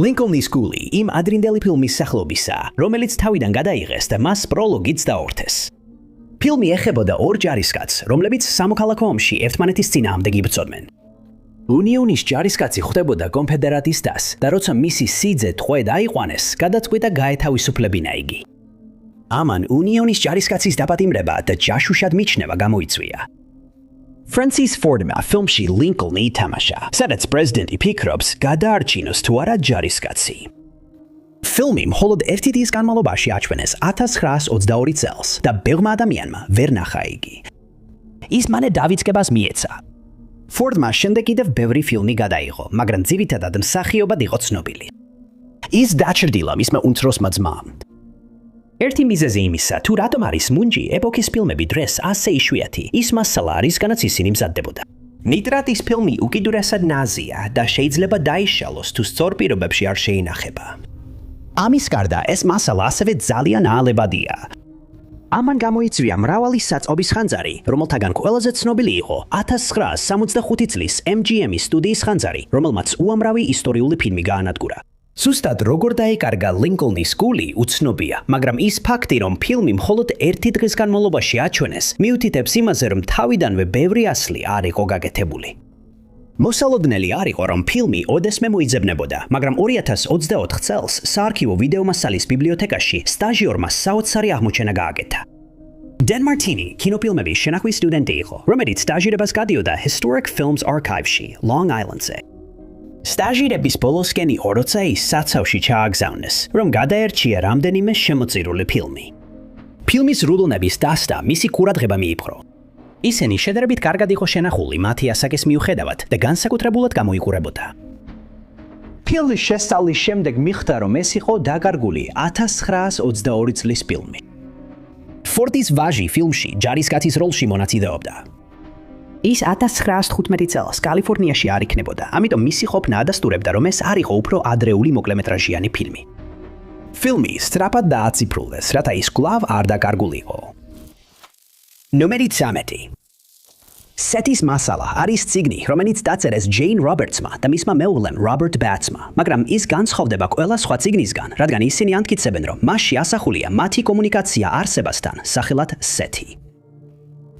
ლინკოლნის გული იმ ადრინდელი ფილმის სახელობისა, რომელიც თავიდან გადაიღეს და მას პროლოგიც დაორთეს. ფილმი ეხებოდა 2 ჯარისკაცს, რომლებიც სამოქალაქო ომში ერთმანეთის წინააღმდეგ იბრძოდნენ. უნიონის ჯარისკაცი ხვდებოდა კონფედერატის დას და როცა მისი სიძე ტყვე დაიყვანეს, გადაწყვიტა გაეთავისუფლებინა იგი. ამან უნიონის ჯარისკაცის დაპატიმრება და ჯაშუშად მიჩნევა გამოიწვია. ფრენსის ფორდმა ფილმში ლინკოლნი ითამაშა, სადაც პრეზიდენტი ფიქრობს გადაარჩინოს თუ არა ჯარისკაცი. ფილმი მხოლოდ ერთი დღის განმავლობაში აჩვენეს 1922 წელს და ბევრმა ადამიანმა ვერ ნახა იგი. ის მალე დავიწყებას მიეცა. ფორდმა შემდეგ კიდევ ბევრი ფილმი გადაიღო, მაგრამ ძირითადად მსახიობად იყო ცნობილი. ის დაჩრდილა მისმა უმცროსმა ძმამ. ერთი მიზეზი იმისა, თუ რატომ არის მუნჯი ეპოქის ფილმები დღეს ასე იშვიათი, ის მასალა არის, რისგანაც ისინი მზადდებოდა. ნიტრატის ფილმი უკიდურესად ნაზია და შეიძლება დაიშალოს თუ სწორ პირობებში არ შეინახება. ამის გარდა ეს მასალა ასევე ძალიან აალებადია. ამან გამოიწვია მრავალი საწყობის ხანძარი, რომელთაგან ყველაზე ცნობილი იყო 1965 წლის MGM-ის სტუდიის ხანძარი, რომელმაც უამრავი ისტორიული ფილმი გაანადგურა. Ზუსტად როგორ დაეკარგა ლინკოლნის გული უცნობია, მაგრამ ის ფაქტი, რომ ფილმი მხოლოდ ერთი დღის განმავლობაში აჩვენეს, მიუთითებს იმაზე, რომ თავიდანვე ბევრი ასლი არ იყო გაკეთებული. მოსალოდნელი არ იყო, რომ ფილმი ოდესმე მოიძებნებოდა, მაგრამ 2024 წელს საარქივო ვიდეომასალის ბიბლიოთეკაში სტაჟიორმა საოცარი აღმოჩენა გააკეთა. Dan Martini კინოფილმების შენახვის სტუდენტი იყო, რომელიც სტაჟირებას გადიოდა Historic Films Archive-ში, Long Island-ზე. სტაჟირების ბოლოსკენი როცა ის საცავში ჩააგზავნეს, რომ გადაერჩია რამდენიმე შემოწირული ფილმი. ფილმის რუდუნების დასტა მისი ყურადღება მიიპყრო. ისინი შედარებით კარგად იყო შენახული მათი ასაკის მიუხედავად და განსაკუთრებულად გამოიყურებოდა. ფილმის შესწავლის შემდეგ მიხვდა, რომ ეს იყო დაკარგული 1922 წლის ფილმი. ფორდის ვაჟი ფილმში ჯარისკაცის როლში მონაწილეობდა. ის 1915 წელს კალიფორნიაში არ იქნებოდა, ამიტომ მისი ყოფნა ადასტურებდა, რომ ეს არ იყო უფრო ადრეული მოკლემეტრაჟიანი ფილმი. ფილმი სწრაფად დააციფრულეს, რათა ის კვლავ არ დაკარგულიყო. ნომერი 13. სეთის მასალა არის წიგნი, რომელიც დაწერეს ჯეინ რობერტსმა და მისმა მეუღლემ რობერტ ბატსმა, მაგრამ ის განსხვავდება ყველა სხვა წიგნისგან, რადგან ისინი ამტკიცებენ, რომ მასში ასახულია მათი კომუნიკაცია არსებასთან, სახელად სეთი.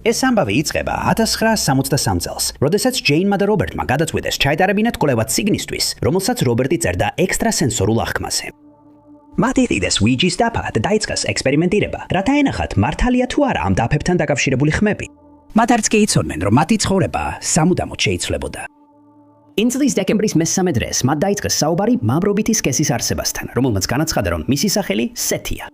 ეს ამბავი იწყება 1963 წელს, როდესაც ჯეინმა და რობერტმა გადაწყვიტეს ჩაეტარებინათ კვლევა წიგნისთვის, რომელსაც რობერტი წერდა ექსტრასენსორულ აღქმაზე. მათ იყიდეს უიჯის დაფა და დაიწყეს ექსპერიმენტირება, რათა ენახათ მართალია თუ არა ამ დაფებთან დაკავშირებული ხმები. მათ არც კი იცოდნენ, რომ მათი ცხოვრება სამუდამოდ შეიცვლებოდა. წლის დეკემბრის მესამე დღეს მათ დაიწყეს საუბარი მამრობითი სქესის არსებასთან, რომელმაც განაცხადა, რომ მისი სახელი სეთია.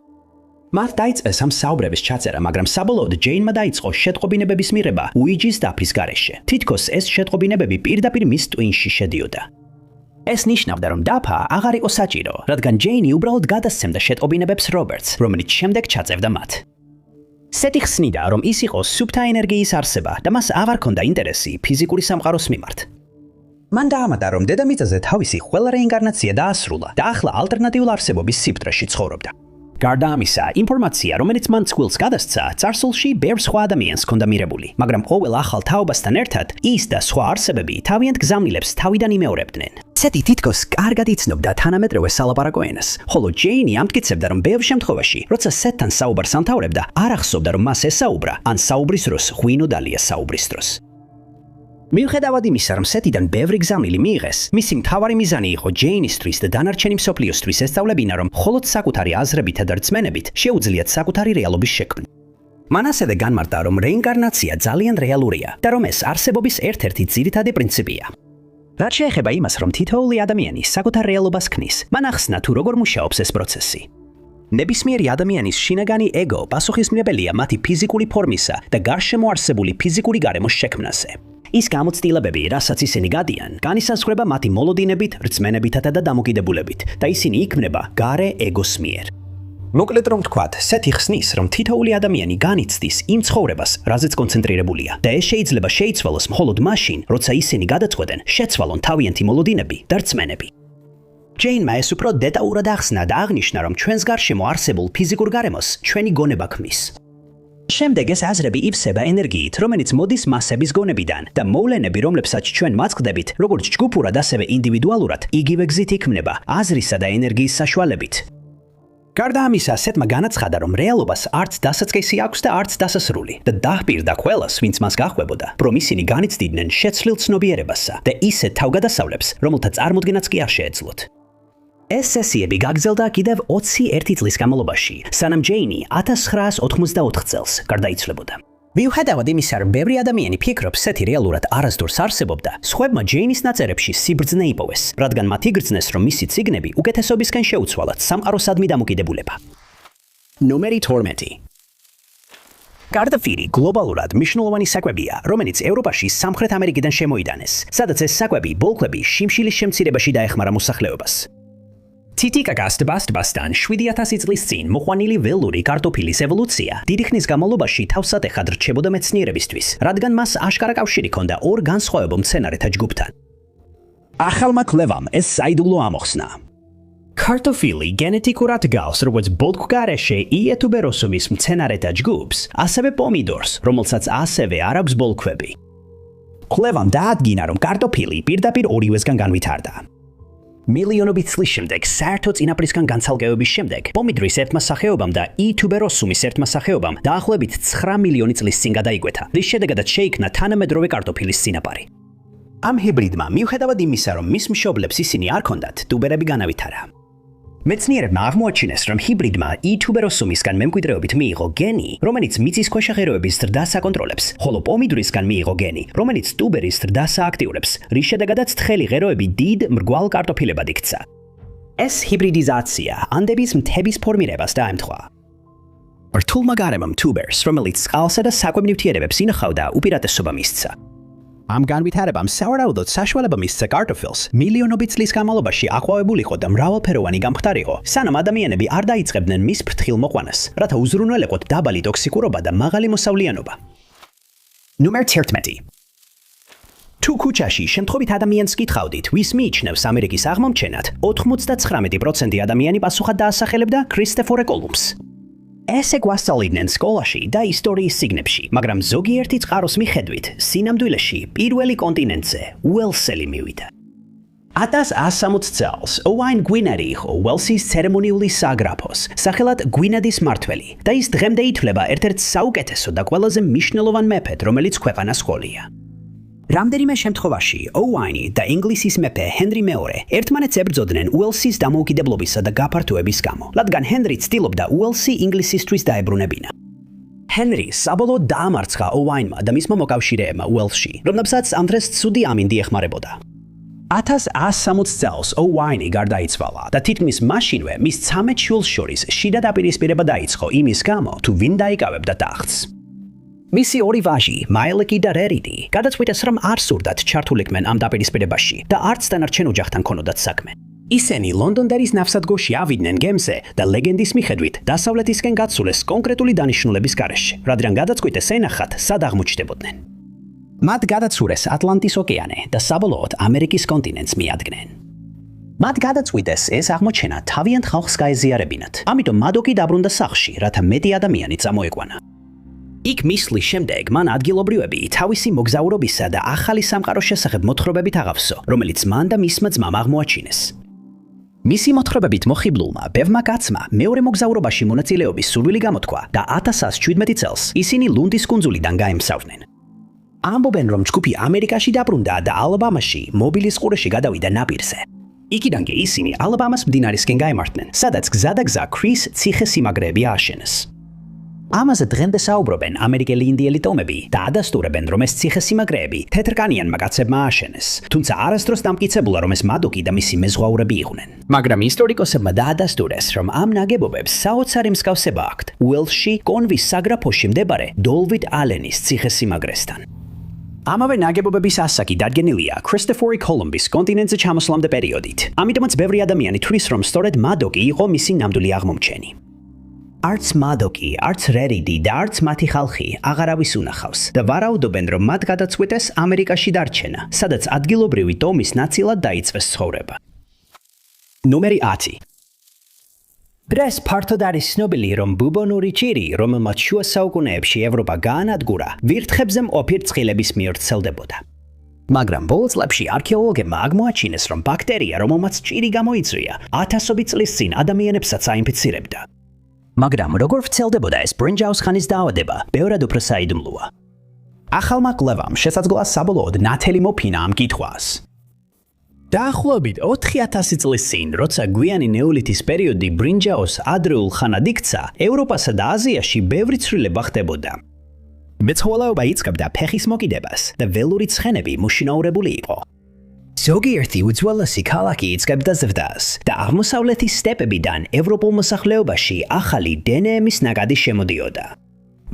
მათ დაიწყეს ამ საუბრების ჩაწერა, მაგრამ საბოლოოდ ჯეინმა დაიწყო შეტყობინებების მიღება უიჯის დაფის გარეშე. თითქოს ეს შეტყობინებები პირდაპირ მის ტვინში შედიოდა. ეს ნიშნავდა, რომ დაფა აღარ იყო საჭირო, რადგან ჯეინი უბრალოდ გადასცემდა შეტყობინებებს რობერტს, რომელიც შემდეგ ჩაწევდა მათ. სეთი ხსნიდა, რომ ის იყო სუფთა ენერგიის არსება და მას აღარ ჰქონდა ინტერესი ფიზიკური სამყაროს მიმართ. მან დაამატა, რომ დედამიწაზე თავისი ყველა რეინკარნაცია დაასრულა და ახლა ალტერნატიულ არსებობის სიფრტრეში ცხოვრობდა. გარდა ამისა, ინფორმაცია, რომელიც მან წყვილს გადასცა, წარსულში ბევრ სხვა ადამიანს ჰქონდა მიღებული, მაგრამ ყოველ ახალ თაობასთან ერთად ის და სხვა არსებები თავიანთ გზავნილებს თავიდან იმეორებდნენ. სეთი თითქოს კარგად იცნობდა თანამედროვე სალაპარაკო ენას, ხოლო ჯეინი ამტკიცებდა, რომ ბევრ შემთხვევაში, როცა სეთთან საუბარს ამთავრებდა, არ ახსოვდა, რომ მას ესაუბრა, ან საუბრის დროს ღვინო დალია საუბრის დროს. მიუხედავად იმისა, რომ სეთიდან ბევრი გზავნილი მიიღეს, მისი მთავარი მიზანი იყო ჯეინისთვის და დანარჩენი მსოფლიოსთვის ესწავლებინა, რომ მხოლოდ საკუთარი აზრებითა და რწმენებით შეუძლიათ საკუთარი რეალობის შექმნა. მან ასევე განმარტა, რომ რეინკარნაცია ძალიან რეალურია და რომ ეს არსებობის ერთ-ერთი ძირითადი პრინციპია. რაც შეეხება იმას, რომ თითოეული ადამიანი საკუთარ რეალობას ქმნის, მან ახსნა თუ როგორ მუშაობს ეს პროცესი. ნებისმიერი ადამიანის შინაგანი ეგო პასუხისმგებელია მათი ფიზიკური ფორმისა და გარშემო არსებული ფიზიკური გარემოს შექმნაზე. ის გამოცდილებები, რასაც ისინი გადიან, განისაზღვრება მათი მოლოდინებით, რწმენებითა და დამოკიდებულებით და ისინი იქმნება გარე ეგოს მიერ. მოკლედ რომ ვთქვათ, სეთი ხსნის, რომ თითოეული ადამიანი განიცდის იმ ცხოვრებას, რაზეც კონცენტრირებულია და ეს შეიძლება შეიცვალოს მხოლოდ მაშინ, როცა ისინი გადაწყვეტენ შეცვალონ თავიანთი მოლოდინები და რწმენები. ჯეინმა ეს უფრო დეტალურად ახსნა და აღნიშნა, რომ ჩვენს გარშემო არსებულ ფიზიკურ გარემოს ჩვენი გონება ქმნის. შემდეგ ეს აზრები ივსება ენერგიით, რომელიც მოდის მასების გონებიდან და მოვლენები, რომლებსაც ჩვენ მაწყდებით, როგორც ჯგუფურად, ასევე ინდივიდუალურად, იგივე გზით იქმნება, აზრისა და ენერგიის საშუალებით. გარდა ამისა, სეთმა განაცხადა, რომ რეალობას არც დასაწყისი აქვს და არც დასასრული და დაჰპირდა ყველას, ვინც მას გაჰყვებოდა, რომ ისინი განიცდიდნენ შეცვლილ ცნობიერებასა და ისეთ თავგადასავლებს, რომელთა წარმოდგენაც კი არ შეეძლოთ. ეს სესიები გაგრძელდა კიდევ 21 წლის განმავლობაში, სანამ ჯეინი 1984 წელს გარდაიცვლებოდა. მიუხედავად იმისა, რომ ბევრი ადამიანი ფიქრობს, სეთი რეალურად არასდროს არსებობდა, სხვებმა ჯეინის ნაწერებში სიბრძნე იპოვეს, რადგან მათ იგრძნეს, რომ მისი წიგნები უკეთესობისკენ შეუცვალათ სამყაროსადმი დამოკიდებულება. ნომერი 12. კარტაფირი გლობალურად მნიშვნელოვანი საკვებია, რომელიც ევროპაში სამხრეთ ამერიკიდან შემოიტანეს, სადაც ეს საკვები ბოლქვები შიმშილის შემცირებაში დაეხმარა მოსახლეობას. Titicagas tbas-tbastan 7000 წლის წინ მოყვანილი ველური კარტოფილის ევოლუცია დიდი ხნის განმავლობაში თავსატეხად რჩებოდა მეცნიერებისთვის, რადგან მას აშკარა კავშირი ჰქონდა ორ განსხვავებულ მცენარეთა ჯგუფთან. ახალმა კვლევამ ეს საიდუმლო ამოხსნა. Kartofili genetikurat gავს როგორც ბოლქვგარეშე იეთუბეროსუმის მცენარეთა ჯგუფს, ასევე პომიდორს, რომელსაც ასევე არ აქვს ბოლქვები. კვლევამ დაადგინა, რომ კარტოფილი პირდაპირ ორივესგან განვითარდა. მილიონობით წლის შემდეგ, საერთო წინაპრისგან განცალკევების შემდეგ, პომიდრის ერთმა სახეობამ და იეთუბეროსუმის ერთმა სახეობამ დაახლოებით 9 მილიონი წლის წინ გადაიკვეთა, რის შედეგადაც შეიქმნა თანამედროვე კარტოფილის წინაპარი. ამ ჰიბრიდმა მიუხედავად იმისა, რომ მის მშობლებს ისინი არ ჰქონდათ, ტუბერები განავითარა. მეცნიერებმა აღმოაჩინეს, რომ ჰიბრიდმა იეთუბეროსუმისგან მემკვიდრეობით მიიღო გენი, რომელიც მიწისქვეშა ღეროების ზრდას აკონტროლებს, ხოლო პომიდრისგან მიიღო გენი, რომელიც ტუბერის ზრდას ააქტიურებს, რის შედეგადაც თხელი ღეროები დიდ მრგვალ კარტოფილებად იქცა. ეს ჰიბრიდიზაცია ანდების მთების ფორმირებას დაემთხვა. რთულმა გარემომ ტუბერს, რომელიც წყალსა და საკვებნივთიერებებს ინახავდა, უპირატესობა მისცა. ამ განვითარებამ სავარაუდოდ საშუალება მისცა კარტოფილს მილიონობით წლის განმავლობაში აყვავებულიყო და მრავალფეროვანი გამხდარიყო, სანამ ადამიანები არ დაიწყებდნენ მის ფრთხილ მოყვანას, რათა უზრუნველეყოთ დაბალი ტოქსიკურობა და მაღალი მოსავლიანობა. ნომერ 11. თუ ქუჩაში შემთხვევით ადამიანს გითხავდით, ვის მიიჩნევს ამერიკის აღმომჩენად, 99% ადამიანი პასუხად დაასახელებდა ქრისტეფორე კოლუმბს. ესე გვასწავლიდნენ სკოლაში და ისტორიის წიგნებში, მაგრამ ზოგიერთი წყაროს მიხედვით, სინამდვილეში პირველი კონტინენტზე უელსელი მივიდა. 1160 წელს ოვაინ გვინედი იყო უელსის ცერემონიული საგრაფოს, სახელად გვინედის მმართველი, და ის დღემდე ითვლება ერთ-ერთ საუკეთესო და ყველაზე მნიშვნელოვან მეფედ, რომელიც ქვეყანას ჰყოლია. რამდენიმე შემთხვევაში ოვაინი და ინგლისის მეფე ჰენრი მეორე ერთმანეთს ებრძოდნენ უელსის დამოუკიდებლობისა და გაფართოების გამო, რადგან ჰენრი ცდილობდა უელსი ინგლისისთვის დაებრუნებინა. ჰენრი საბოლოოდ დაამარცხა ოვაინმა და მისმა მოკავშირეებმა უელსში, რომლებსაც ამ დღეს ცუდი ამინდი ეხმარებოდა. 1160 წელს ოვაინი გარდაიცვალა და თითქმის მაშინვე მის 13 შვილს შორის შიდა დაპირისპირება დაიწყო იმის გამო, თუ ვინ დაიკავებდა ტახტს. მისი ორი ვაჟი, მაილეკი და რერიდი, გადაწყვიტეს, რომ არ სურდათ ჩართულიყვნენ ამ დაპირისპირებაში და არც დანარჩენ ოჯახთან ქონოდათ საქმე. ისინი ლონდონდერის ნავსადგურში ავიდნენ გემზე და ლეგენდის მიხედვით დასავლეთისკენ გაცულეს კონკრეტული დანიშნულების გარეშე, რადგან გადაწყვიტეს ენახათ, სად აღმოჩნდებოდნენ. მათ გადაცურეს ატლანტის ოკეანე და საბოლოოდ ამერიკის კონტინენტს მიადგნენ. მათ გადაწყვიტეს ეს აღმოჩენა თავიანთ ხალხს გაეზიარებინათ, ამიტომ მადოკი დაბრუნდა სახლში, რათა მეტი ადამიანი წამოეყვანა. იქ მისვლის შემდეგ მან ადგილობრივები თავისი მოგზაურობისა და ახალი სამყაროს შესახებ მოთხრობებით აღავსო, რომელიც მან და მისმა ძმამ აღმოაჩინეს. მისი მოთხრობებით მოხიბლულმა ბევრმა კაცმა მეორე მოგზაურობაში მონაწილეობის სურვილი გამოთქვა და 1117 წელს ისინი ლუნდის კუნძულიდან გაემგზავრნენ. ამბობენ, რომ ჯგუფი ამერიკაში დაბრუნდა და ალაბამაში მობილის ყურეში გადავიდა ნაპირზე. იქიდან კი ისინი ალაბამას მდინარისკენ გაემართნენ, სადაც გზა და გზა ქრის ციხე-სიმაგრეები ააშენეს. ამაზე დღემდე საუბრობენ ამერიკელი ინდიელი ტომები და ადასტურებენ, რომ ეს ციხე-სიმაგრეები თეთრკანიანმა კაცებმა ააშენეს, თუმცა არასდროს დამტკიცებულა, რომ ეს მადოკი და მისი მეზღვაურები იყვნენ. მაგრამ ისტორიკოსებმა დაადასტურეს, რომ ამ ნაგებობებს საოცარი მსგავსება აქვთ უელსში კონვის საგრაფოში მდებარე დოლვიდ ალენის ციხე-სიმაგრესთან. ამავე ნაგებობების ასაკი დადგენილია ქრისტეფორე კოლუმბის კონტინენტზე ჩამოსვლამდე პერიოდით. ამიტომაც ბევრი ადამიანი თვლის, რომ სწორედ მადოკი იყო მისი ნამდვილი აღმომჩენი. არც მადოკი, არც რერიდი და არც მათი ხალხი აღარავის უნახავს და ვარაუდობენ, რომ მათ გადაწყვიტეს ამერიკაში დარჩენა, სადაც ადგილობრივი ტომის ნაწილად დაიწყეს ცხოვრება. ნომერი 10. დღეს ფართოდ არის ცნობილი, რომ ბუბონური ჭირი, რომელმაც შუა საუკუნეებში ევროპა გაანადგურა, ვირთხებზე მყოფი რცხილების მიერ ვრცელდებოდა. მაგრამ ბოლო წლებში არქეოლოგებმა აღმოაჩინეს, რომ ბაქტერია, რომელმაც ჭირი გამოიწვია, ათასობით წლის წინ ადამიანებსაც აინფიცირებდა. მაგრამ როგორ ვრცელდებოდა ეს ბრინჯაოს ხანის დაავადება, ბევრად უფრო საიდუმლოა. ახალმა კვლევამ შესაძლოა საბოლოოდ ნათელი მოფინა ამ კითხვას. დაახლოებით 4000 წლის წინ, როცა გვიანი ნეოლითის პერიოდი ბრინჯაოს ადრეულ ხანად იქცა, ევროპასა და აზიაში ბევრი ცვლილება ხდებოდა. მეცხოველეობა იწყებდა ფეხის მოკიდებას და ველური ცხენები მოშინაურებული იყო. ზოგიერთი უძველესი ქალაქი იწყებდა ზრდას და აღმოსავლეთის სტეპებიდან ევროპულ მოსახლეობაში ახალი დნმ-ის ნაკადი შემოდიოდა.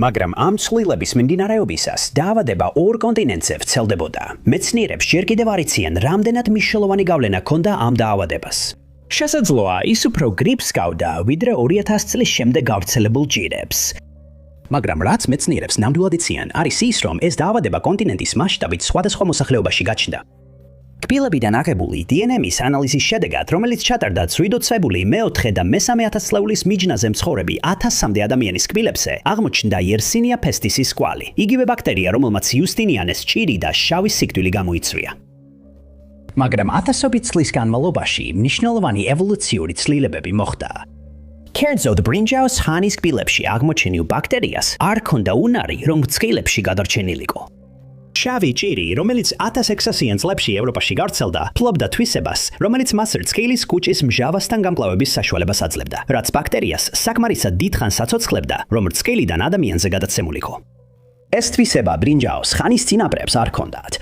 მაგრამ ამ ცვლილების მიმდინარეობისას დაავადება ორ კონტინენტზე ვრცელდებოდა. მეცნიერებს ჯერ კიდევ არ იციან, რამდენად მნიშვნელოვანი გავლენა ჰქონდა ამ დაავადებას. შესაძლოა ის უფრო გრიპს გავდა, ვიდრე 2000 წლის შემდეგ გავრცელებულ ჭირებს. მაგრამ რაც მეცნიერებს ნამდვილად იციან, არის ის, რომ ეს დაავადება კონტინენტის მასშტაბით სხვადასხვა მოსახლეობაში გაჩნდა. კბილებიდან აღებული DNA-ის ანალიზის შედეგად, რომელიც ჩატარდა ცვიდოცვებული მეოთხე და მესამე ათასწლეულის მიჯნაზე მცხოვრები 1000-მდე ადამიანის კბილებზე, აღმოჩნდა Yersinia pestis-ის კვალი, იგივე ბაქტერია, რომელმაც იუსტინიანეს ჭირი და შავი სიკვდილი გამოიწვია. მაგრამ ათასობით წლის განმავლობაში მნიშვნელოვანი ევოლუციური ცვლილებები მოხდა. კერძოდ ბრინჯაოს ჰანის კბილებში აღმოჩენილ ბაქტერიას არ ჰქონდა უნარი, რომ წყილებში გადარჩენილიყო. შავი ჭირი, რომელიც 1600-იან წლებში ევროპაში გავრცელდა, ფლობდა თვისებას, რომელიც მას რწყილის კუჭის მჟავასთან გამკლავების საშუალებას აძლევდა, რაც ბაქტერიას საკმარისად დიდხანს აცოცხლებდა, რომ რწყილიდან ადამიანზე გადაცემულიყო. ეს თვისება ბრინჯაოს ხანის წინაპრებს არ ჰქონდათ.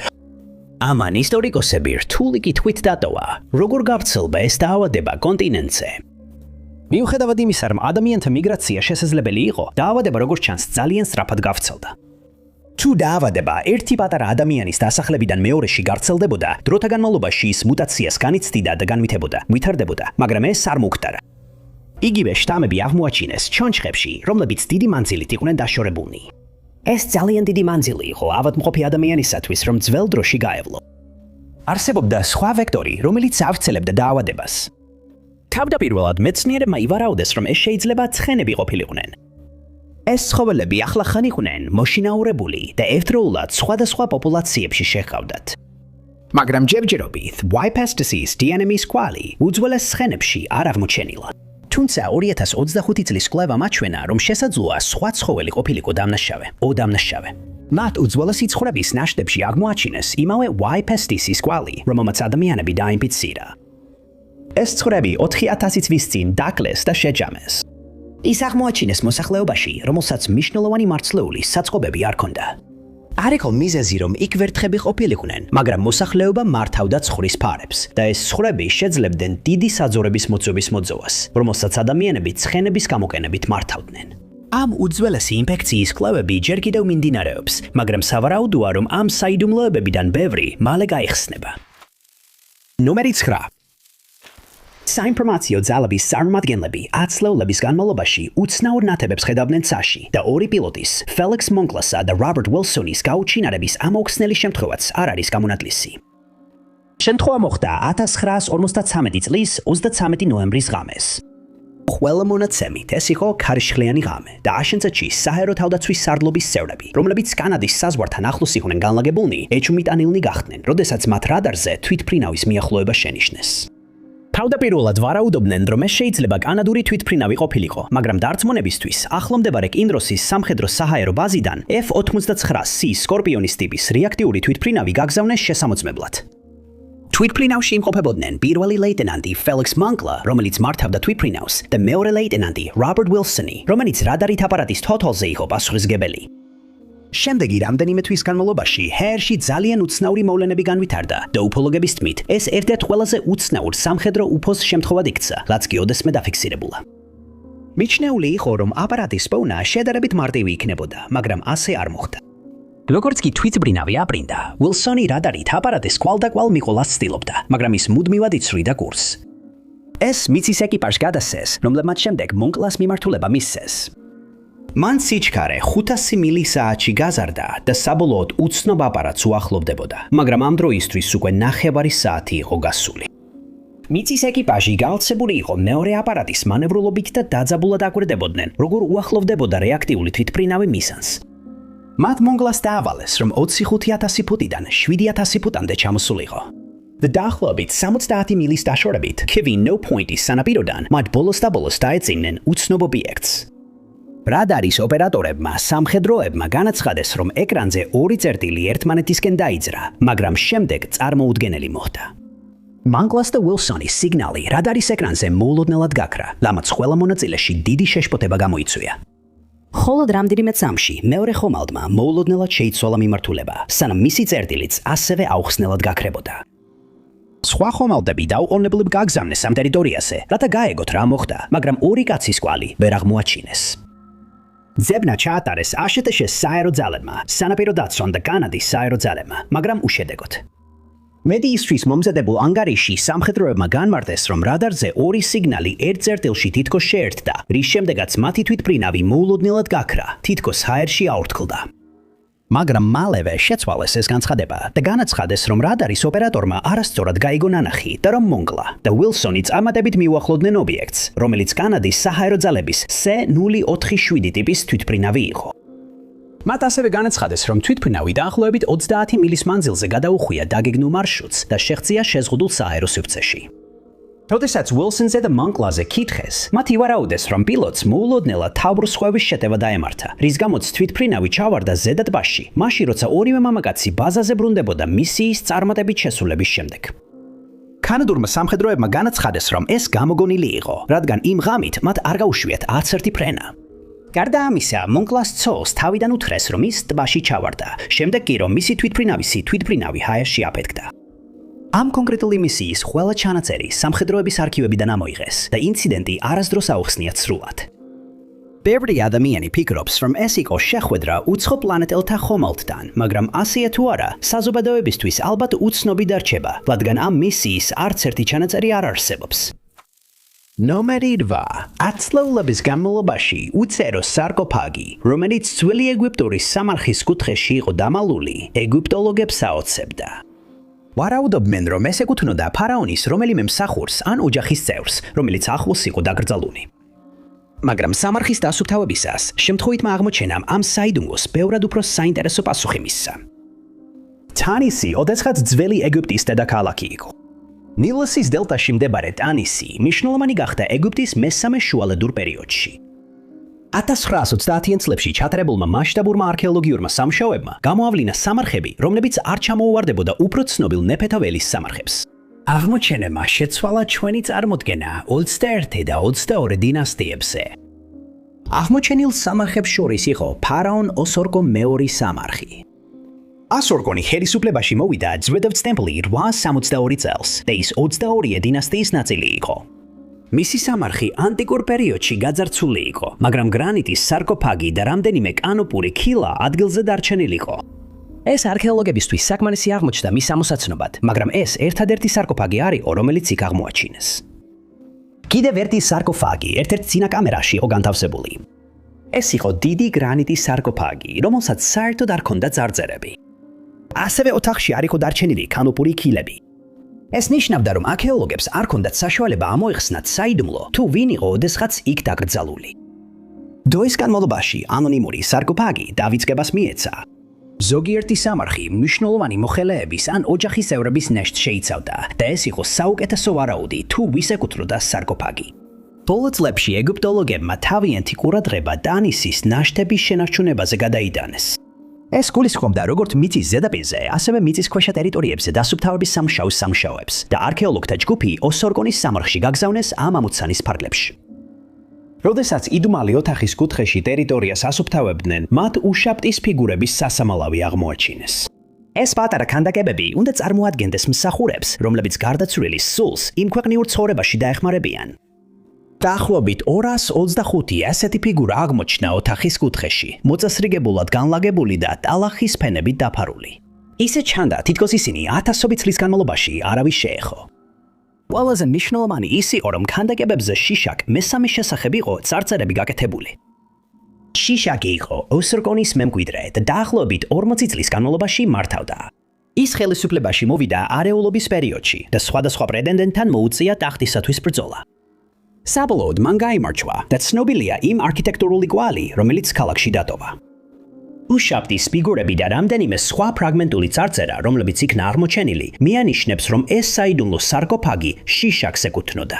ამან ისტორიკოსები რთული კითხვით დატოვა, როგორ გავრცელდა ეს დაავადება კონტინენტზე. მიუხედავად იმისა, რომ ადამიანთა მიგრაცია შესაძლებელი იყო, დაავადება როგორც ჩანს ძალიან სწრაფად გავრცელდა. თუ დაავადება ერთი პატარა ადამიანის დასახლებიდან მეორეში გავრცელდებოდა, დროთა განმავლობაში ის მუტაციას განიცდიდა და განვითარებოდა, მაგრამ ეს არ მოხდა. იგივე შტამები აღმოაჩინეს ჩონჩხებში, რომლებიც დიდი მანძილით იყვნენ დაშორებულნი. ეს ძალიან დიდი მანძილი იყო ავადმყოფი ადამიანისათვის, რომ ძველ დროში გაევლო. არსებობდა სხვა ვექტორი, რომელიც ავრცელებდა დაავადებას. თავდაპირველად მეცნიერებმა ივარაუდეს, რომ ეს შეიძლება ცხენები ყოფილიყვნენ. ეს ცხოველები ახლახან იყვნენ მოშინაურებული და ერთდროულად სხვადასხვა პოპულაციებში შეჰყავდათ. მაგრამ ჯერჯერობით Y. pestis DNA-ის კვალი უძველეს ცხენებში არ აღმოჩენილა. თუმცა 2025 წლის კვლევამ აჩვენა, რომ შესაძლოა სხვა ცხოველი ყოფილიყო დამნაშავე. მათ უძველესი ცხრების ნაშთებში აღმოაჩინეს იმავე Y. pestis-ის კვალი, რომელმაც ადამიანები დაინფიცირა. ეს ცხრები 4000 წლის წინ დაკლეს და შეჯამეს. ის აღმოაჩინეს მოსახლეობაში, რომელსაც მნიშვნელოვანი მარცვლეულის საწყობები არ ჰქონდა. არ იყო მიზეზი, რომ იქ ვერთხები ყოფილიყვნენ, მაგრამ მოსახლეობა მართავდა ცხრის ფარებს და ეს ცხვრები შეძლებდნენ დიდი საძორების მოძების მოძოვას, რომელსაც ადამიანები ცხენების გამოყენებით მართავდნენ. ამ უძველესი ინფექციის კვლევები ჯერ კიდევ მიმდინარეობს, მაგრამ სავარაუდოა, რომ ამ საიდუმლოებებიდან ბევრი მალე გაიხსნება. ნომერი 9. საინფორმაციო ძალების წარმომადგენლები 10 წლების განმავლობაში უცნაურ ნათებებს ხედავდნენ ცაში და ორი პილოტის, Felix Monclas'a და Robert Wilsonis გაუჩინარების ამოხსნელი შემთხვევაც არ არის გამონათლისი. შემთხვევა მოხდა 1953 წლის 33 ნოემბრის ღამეს. ყველა მონაცემით ეს იყო ქარიშხლიანი ღამე და აშენწეთში საჰაერო თავდაცვის სარდლობის წევრები, რომლებიც კანადის საზღვართან ახლოს იყვნენ განლაგებულნი, ეჭვმიტანილნი გახდნენ, როდესაც მათ რადარზე თვითმფრინავის მიახლოება შენიშნეს. თავდაპირველად ვარაუდობდნენ, რომ ეს შეიძლება კანადური თვითმფრინავი ყოფილიყო, მაგრამ დარწმუნებისთვის ახლომდებარე კინდროსის სამხედრო საჰაერო ბაზიდან F-89C სკორპიონის ტიპის რეაქტიული თვითმფრინავი გაგზავნეს შესამოწმებლად. თვითმფრინავში იმყოფებოდნენ პირველი ლეიტენანტი Felix Moncla, რომელიც მართავდა თვითმფრინავს, და მეორე ლეიტენანტი Robert Wilsoni, რომელიც რადარით აპარატის თოთოლზე იყო პასუხისმგებელი. შემდეგი რამდენიმე თვის განმავლობაში ჰაერში ძალიან უცნაური მოვლენები განვითარდა და უფოლოგების თქმით, ეს ერთ-ერთ ყველაზე უცნაურ სამხედრო უფოს შემთხვევად იქცა, რაც კი ოდესმე დაფიქსირებულა. მიჩნეული იყო, რომ აპარატის პოვნა შედარებით მარტივი იქნებოდა, მაგრამ ასე არ მოხდა. როგორც კი თვითმფრინავი აპრინდა, Wilsoni რადარით აპარატის კვალდაკვალ მიყოლას ცდილობდა, მაგრამ ის მუდმივად იცვლიდა კურსს. ეს მიწის ეკიპაჟს გადასცეს, რომლებმაც შემდეგ Moncla's მიმართულება მისცეს. მან სიჩქარე 500 მილისაათში გაზარდა და საბოლოოდ უცნობ აპარატს უახლოვდებოდა, მაგრამ ამ დროისთვის უკვე 9 საათი იყო გასული. მიწის ეკიპაჟი გაოცებული იყო მეორე აპარატის მანევრულობით და დაძაბულად აკვირდებოდნენ, როგორ უახლოვდებოდა რეაქტიული თვითმფრინავი მისანს. მათ Moncla's დაავალეს, რომ 25,000 ფუტიდან 7,000 ფუტამდე ჩამოსულიყო. და დაახლოებით 70 მილის დაშორებით, Kevin No Point-ის სანაპიროდან მათ ბოლოს და ბოლოს დაეწინნენ უცნობ ობიექტს. რადარის ოპერატორებმა სამხედროებმა განაცხადეს, რომ ეკრანზე ორი წერტილი ერთმანეთისკენ დაიძრა, მაგრამ შემდეგ წარმოუდგენელი მოხდა. Moncla's და Wilsonis სიგნალი რადარის ეკრანზე მოულოდნელად გაქრა, რამაც ყველა მონაწილეში დიდი შეშფოთება გამოიწვია. ხოლო რამდენიმე წამში მეორე ხომალდმა მოულოდნელად შეიცვალა მიმართულება, სანამ მისი წერტილიც ასევე აუხსნელად გაქრებოდა. სხვა ხომალდები დაუყოვნებლივ გაგზავნეს ამ ტერიტორიაზე, რათა გაეგოთ რა მოხდა, მაგრამ ორი კაცის კვალი ვერ აღმოაჩინეს. ძებნა ჩაატარეს აშტშ-ის საერო ძალებმა, სანაპირო დაცვამ და კანადის საერო ძალებმა, მაგრამ უშედეგოდ. მედი ისთვის მომზადებულ ანგარიში სამხედროებმა განმარტეს, რომ რადარზე ორი სიგნალი ერთ წერტილში თითქოს შეერთდა, რის შემდეგაც მათი თვითმფრინავი მოულოდნელად გაქრა, თითქოს ჰაერში აორთქლდა. მაგრამ მალევე შეცვალეს ეს განცხადება და განაცხადეს, რომ რადარის ოპერატორმა არასწორად გაიგო ნანახი და რომ მონგლა და უილსონი წარმატებით მიუახლოვდნენ ობიექტს, რომელიც კანადის საჰაერო ძალების C-047 ტიპის თვითმფრინავი იყო. მათ ასევე განაცხადეს, რომ თვითმფრინავი დაახლოებით 30 მილის მანძილზე გადაუხვია დაგეგმულ მარშრუტს და შეღწია შეზღუდულ საჰაერო სივრცეში. როდესაც უილსონზე და მონკლაზე კითხეს, მათ ივარაუდეს, რომ პილოტს მოულოდნელად თავბრუსხვევის შეტევა დაემართა, რის გამოც თვითმფრინავი ჩავარდა ზედა ტბაში, მაშინ როცა ორივე მამაკაცი ბაზაზე ბრუნდებოდა მისიის წარმატებით შესრულების შემდეგ. კანადურმა სამხედროებმა განაცხადეს, რომ ეს გამოგონილი იყო, რადგან იმ ღამით მათ არ გაუშვიათ არც ერთი ფრენა. გარდა ამისა, მონკლას ცოლს თავიდან უთხრეს, რომ ის ტბაში ჩავარდა, შემდეგ კი რომ მისი თვითმფრინავი ჰაერში აფეთქდა. ამ კონკრეტული მისიის ყველა ჩანაწერი სამხედროების არქივებიდან ამოიღეს და ინციდენტი არასდროს აუხსნიათ სრულად. ბევრი ადამიანი ფიქრობს, რომ ეს იყო შეხვედრა უცხო პლანეტელთა ხომალდთან, მაგრამ ასეა თუ არა, საზოგადოებისთვის ალბათ უცნობი დარჩება, რადგან ამ მისიის არც ერთი ჩანაწერი არ არსებობს. ნომერი 8. ათწლეულების განმავლობაში უცერო სარკოფაგი, რომელიც ძველი ეგვიპტური სამარხის კუთხეში იყო დამალული, ეგვიპტოლოგებს აოცებდა. ვარაუდობდნენ, რომ ეს ეკუთვნოდა ფარაონის რომელიმე მსახურს ან ოჯახის წევრს, რომელიც ახლოს იყო დაკრძალული. მაგრამ სამარხის დასუფთავებისას შემთხვევითმა აღმოჩენამ ამ საიდუმლოს ბევრად უფრო საინტერესო პასუხი მისცა. ტანისი ოდესღაც ძველი ეგვიპტის დედაქალაქი იყო. ნილოსის დელტაში მდებარე ტანისი მნიშვნელოვანი გახდა ეგვიპტის მესამე შუალედურ პერიოდში. 1930-იან წლებში ჩატარებულმა მასშტაბურმა არქეოლოგიურმა სამუშაოებმა გამოავლინა სამარხები, რომლებიც არ ჩამოუვარდებოდა უფრო ცნობილ ნეფეთოველის სამარხებს. აღმოჩენებმა შეცვალა ჩვენი წარმოდგენა 21 და 22 დინასტიებზე. აღმოჩენილ სამარხებს შორის იყო ფარაონ ოსორგო მეორის სამარხი. ასორგონი ხელისუფლებაში მოვიდა ძვედავ ტემპლი 862 წელს და ის 22 დინასტიის ნაწილი იყო. მისი სამარხი ანტიკურ პერიოდში გაძარცული იყო, მაგრამ გრანიტის სარკოფაგი და რამდენიმე კანოპური ქილა ადგილზე დარჩენილიყო. ეს არქეოლოგებისთვის საკმარისი აღმოჩნდა მის ამოსაცნობად, მაგრამ ეს ერთადერთი სარკოფაგი არ იყო, რომელიც იქ აღმოაჩინეს. კიდევ ერთი სარკოფაგი ერთ-ერთ წინა კამერაში იყო განთავსებული. ეს იყო დიდი გრანიტის სარკოფაგი, რომელსაც საერთოდ არ ჰქონდა წარწერები. ასევე ოთახში არ იყო დარჩენილი კანოპური ქილები. ეს ნიშნავდა, რომ არქეოლოგებს არ ჰქონდათ საშუალება ამოეხსნათ საიდუმლო, თუ ვინ იყო ოდესღაც იქ დაკრძალული. დროის განმავლობაში ანონიმური სარკოფაგი დავიწყებას მიეცა. ზოგიერთი სამარხი მნიშვნელოვანი მოხელეების ან ოჯახის წევრების ნეშტს შეიცავდა და ეს იყო საუკეთესო ვარაუდი, თუ ვის ეკუთვნოდა სარკოფაგი. ბოლო წლებში ეგვიპტოლოგებმა თავიანთი ყურადღება ტანისის ნაშთების შენარჩუნებაზე გადაიტანეს. ეს გულისხმობდა როგორც მიწის ზედაპირზე, ასევე მიწისქვეშა ტერიტორიებზე დასუფთავების სამუშაოებს და არქეოლოგთა ჯგუფი ოსორგონის სამარხში გაგზავნეს ამ ამოცანის ფარგლებში. როდესაც იდუმალი ოთახის კუთხეში ტერიტორიას ასუფთავებდნენ, მათ უშაპტის ფიგურების სასამალავი აღმოაჩინეს. ეს პატარა ქანდაკებები უნდა წარმოადგენდეს მსახურებს, რომლებიც გარდაცვლილის სულს იმ ქვეყნიურ ცხოვრებაში დაეხმარებიან. დაახლოებით 225 ასეთი ფიგურა აღმოჩნდა ოთახის კუთხეში, მოწესრიგებულად განლაგებული და ტალახის ფენებით დაფარული. ისე ჩანდა, თითქოს ისინი ათასობით წლის განმავლობაში არავის შეეხო. ყველაზე მნიშვნელოვანი ის იყო, რომ ქანდაკებებზე შიშაკ მესამე შესახებ იყო წარწერები გაკეთებული. შიშაკი იყო ოსორგონის მემკვიდრე და დაახლოებით 40 წლის განმავლობაში მართავდა. ის ხელისუფლებაში მოვიდა არეულობის პერიოდში და სხვადასხვა პრეტენდენტთან მოუწია ტახტისათვის ბრძოლა. საბოლოოდ მან გაიმარჯვა და ცნობილია იმ არქიტექტურული კვალი, რომელიც ქალაქში დატოვა. უშაპტის ფიგურები და რამდენიმე სხვა ფრაგმენტული წარწერა, რომლებიც იქნა აღმოჩენილი, მიანიშნებს, რომ ეს საიდუმლო სარკოფაგი შიშაკს ეკუთვნოდა.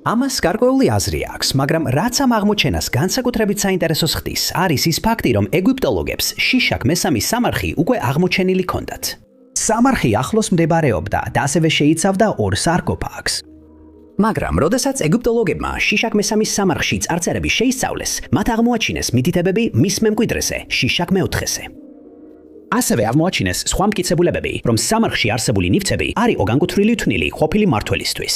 ამას გარკვეული აზრი აქვს, მაგრამ რაც ამ აღმოჩენას განსაკუთრებით საინტერესოს ხდის, არის ის ფაქტი, რომ ეგვიპტოლოგებს შიშაკ მესამის სამარხი უკვე აღმოჩენილი ჰქონდათ. სამარხი ახლოს მდებარეობდა და ასევე შეიცავდა ორ სარკოფაგს. მაგრამ, როდესაც ეგვიპტოლოგებმა შიშაკ მესამის სამარხში წარწერები შეისწავლეს, მათ აღმოაჩინეს მითითებები მის მემკვიდრეზე, შიშაკ მეოთხეზე. ასევე აღმოაჩინეს სხვა მტკიცებულებები, რომ სამარხში არსებული ნივთები არ იყო განკუთვნილი თვნილი ყოფილი მმართველისთვის.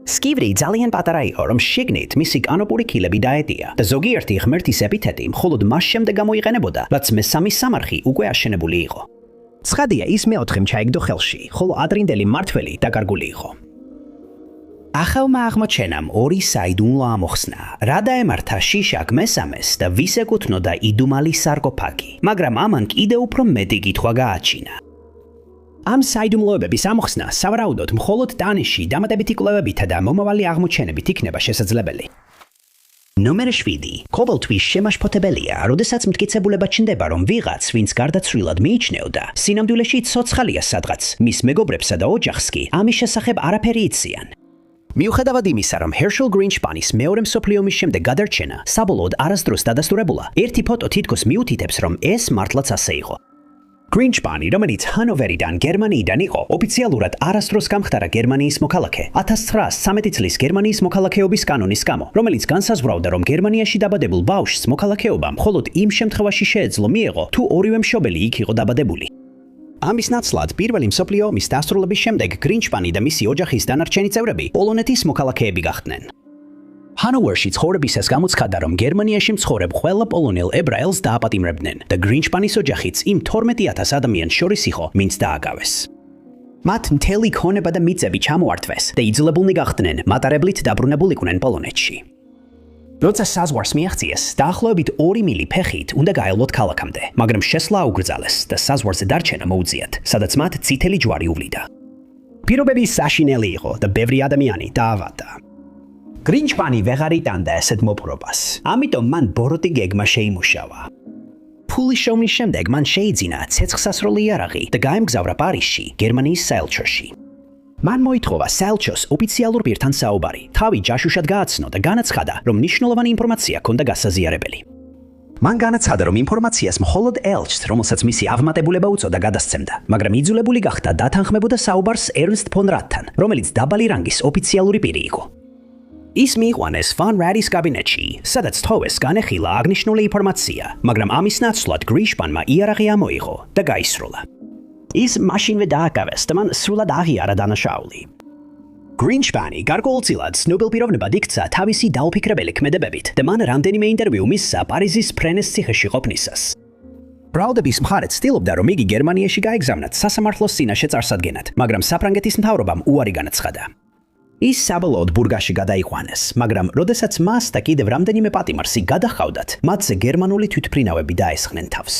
სკივრი ძალიან პატარა იყო, რომ შიგნით მისი კანოპური ქილები დაეტია და ზოგიერთი ღმერთის ეპითეტი მხოლოდ მას შემდეგ გამოიყენებოდა, რაც მესამის სამარხი უკვე აშენებული იყო. ცხადია ის მეოთხემ ჩაიგდო ხელში, ხოლო ადრინდელი მმართველი დაკარგული იყო. ახალმა აღმოჩენამ ორი საიდუმლო ამოხსნა, რა დაემართა შიშაკ მესამეს და ვის ეკუთვნოდა იდუმალი სარკოფაგი, მაგრამ ამან კიდევ უფრო მეტი კითხვა გააჩინა. ამ საიდუმლოებების ამოხსნა სავარაუდოდ მხოლოდ ტანიში დამატებითი კვლევებითა და მომავალი აღმოჩენებით იქნება შესაძლებელი. ნომერ 7. ყოველთვის შემაშფოთებელია, როდესაც მტკიცებულება ჩნდება, რომ ვიღაც, ვინც გარდაცვლილად მიიჩნეოდა, სინამდვილეში ცოცხალია სადღაც, მის მეგობრებსა და ოჯახს კი ამის შესახებ არაფერი იციან. მიუხედავად იმისა, რომ Herschel Greenspans მეორე მსოფლიო ომის შემდეგ გადარჩენა საბოლოოდ არასდროს დადასტურებულა, ერთი ფოტო თითქოს მიუთითებს, რომ ეს მართლაც ასე იყო. Greenspani, რომელიც ჰანოვერიდან გერმანიიდან იყო, ოფიციალურად არასდროს გამხდარა გერმანიის მოქალაქე 1913 წლის გერმანიის მოქალაქეობის კანონის გამო, რომელიც განსაზღვრავდა, რომ გერმანიაში დაბადებულ ბავშვს მოქალაქეობა მხოლოდ იმ შემთხვევაში შეეძლო მიეღო, თუ ორივე მშობელი იქ იყო დაბადებული. ამის ნაცვლად პირველი მსოფლიო ომის დასრულების შემდეგ Greenspani და მისი ოჯახის დანარჩენი წევრები პოლონეთის მოქალაქეები გახდნენ. ჰანოვერში ცხოვრებისას გამოცხადდა, რომ გერმანიაში მცხოვრებ ყველა პოლონელ ებრაელს დააპატიმრებდნენ და Greenspans ოჯახიც იმ 12,000 ადამიანს შორის იყო, ვინც დააგავეს. მათ მთელი ქონება და მიწები ჩამოართვეს და იძულებულნი გახდნენ მატარებლით დაბრუნებულიყვნენ პოლონეთში. როცა საზღვარს მიაღწიეს, დაახლოებით 2 მილი ფეხით უნდა გაელვოთ ქალაქამდე, მაგრამ შესვლა აუკრძალეს და საზღვარზე დარჩენა მოუწიათ, სადაც მათ წითელი ჯვარი უვლიდა. პირობები საშინელი იყო და ბევრი ადამიანი დაავადდა. Greenspani ვეღარ იტანდა ესეთ მოპყრობას, ამიტომ მან ბოროტი გეგმა შეიმუშავა. ფულის შოვნის შემდეგ მან შეიძინა ცეცხლსასროლი იარაღი და გაემგზავრა პარიზში, გერმანიის საელჩოში. მან მოითხოვა საელჩოს ოფიციალურ პირთან საუბარი, თავი ჯაშუშად გააცნო და განაცხადა, რომ მნიშვნელოვანი ინფორმაცია ჰქონდა გასაზიარებელი. მან განაცხადა, რომ ინფორმაციას მხოლოდ ელჩს, რომელსაც მისი ავმატებულება უწოდა, გადასცემდა, მაგრამ იძულებული გახდა დათანხმებოდა საუბარს ერნსტ ფონ რატთან, რომელიც დაბალი რანგის ოფიციალური პირი იყო. ის მიიყვანეს Van Radis კაბინეტში, სადაც თოვეს განეხილა აღნიშნული ინფორმაცია, მაგრამ ამის ნაცვლად Greenspani იარაღი ამოიღო და გაისროლა. ის მაშინვე დააკავეს და მან სრულად აღიარა დანაშაული. Greenspani გარკვეულწილად ცნობილ პიროვნებად იქცა თავისი დაუფიქრებელი ქმედებებით და მან რამდენიმე ინტერვიუ მისცა პარიზის ფრენეს ციხეში ყოფნისას. ბრალდების მხარეც ცდილობდა, რომ იგი გერმანიაში გაეგზავნათ სასამართლოს წინაშე წარსადგენად, მაგრამ საფრანგეთის მთავრობამ უარი განაცხადა. ის საბოლოოდ ბურგაში გადაიყვანეს, მაგრამ როდესაც მას და კიდევ რამდენიმე პატიმარსი გადახავდათ, მათზე გერმანული თვითმფრინავები დაესხნენ თავს.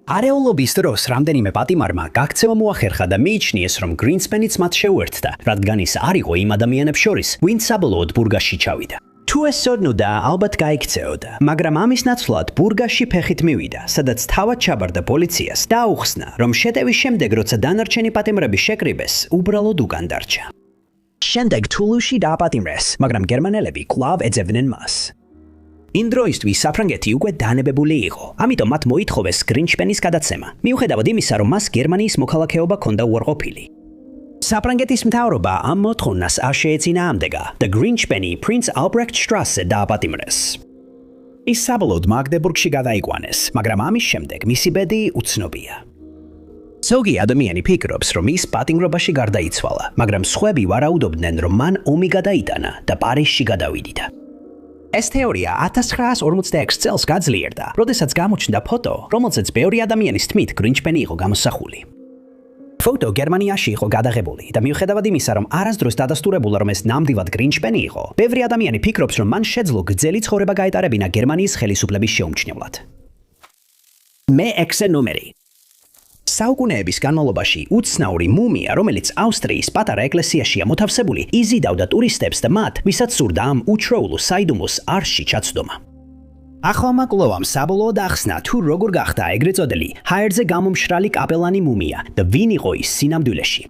არეულობის დროს რამდენიმე პატიმარმა გაქცევა მოახერხა და მიიჩნიეს, რომ Greenspani-ც მათ შეუერთდა, რადგან ის არ იყო იმ ადამიანებს შორის, ვინც საბოლოოდ ბურგაში ჩავიდა. თუ ეს ცოდნოდა, ალბათ გაიქცეოდა, მაგრამ ამის ნაცვლად ბურგაში ფეხით მივიდა, სადაც თავად ჩაბარდა პოლიციას და აუხსნა, რომ შეტევის შემდეგ, როცა დანარჩენი პატიმრები შეკრიბეს, უბრალოდ უგან დარჩა. შემდეგ თულუსში დააპატიმრეს, მაგრამ გერმანელები კვლავ ეძებდნენ მას. იმ დროისთვის საფრანგეთი უკვე დანებებული იყო, ამიტომ მათ მოითხოვეს Greenspani-ს გადაცემა, მიუხედავად იმისა, რომ მას გერმანიის მოქალაქეობა ჰქონდა უარყოფილი. საფრანგეთის მთავრობა ამ მოთხოვნას არ შეეწინააღმდეგა და Greenspani Prince Albrecht Straße დააპატიმრეს. ის საბოლოოდ მაგდებურგში გადაიყვანეს, მაგრამ ამის შემდეგ მისი ბედი უცნობია. ზოგი ადამიანი ფიქრობს, რომ ის პატიმრობაში გარდაიცვალა, მაგრამ სხვები ვარაუდობდნენ, რომ მან ომი გადაიტანა და პარიზში გადავიდიდა. ეს თეორია 1946 წელს გაძლიერდა, როდესაც გამოჩნდა ფოტო, რომელზეც ბევრი ადამიანის თქმით Greenspani იყო გამოსახული. ფოტო გერმანიაში იყო გადაღებული და მიუხედავად იმისა, რომ არასდროს დადასტურებულა, რომ ეს ნამდვილად Greenspani იყო, ბევრი ადამიანი ფიქრობს, რომ მან შეძლო გრძელი ცხოვრება გაეტარებინა გერმანიის ხელისუფლების შეუმჩნევლად. მე-6 ნომერი. საუკუნეების განმავლობაში უცნაური მუმია, რომელიც ავსტრიის პატარა ეკლესიაშია მოთავსებული, იზიდავდა ტურისტებს და მათ, ვისაც სურდა ამ უჩვეულო საიდუმლოს არში ჩაცდომა. ახალმა კვლევამ საბოლოოდ ახსნა, თუ როგორ გახდა ეგრეთ წოდებული ჰაერზე გამომშრალი კაპელანი მუმია და ვინ იყო ის სინამდვილეში.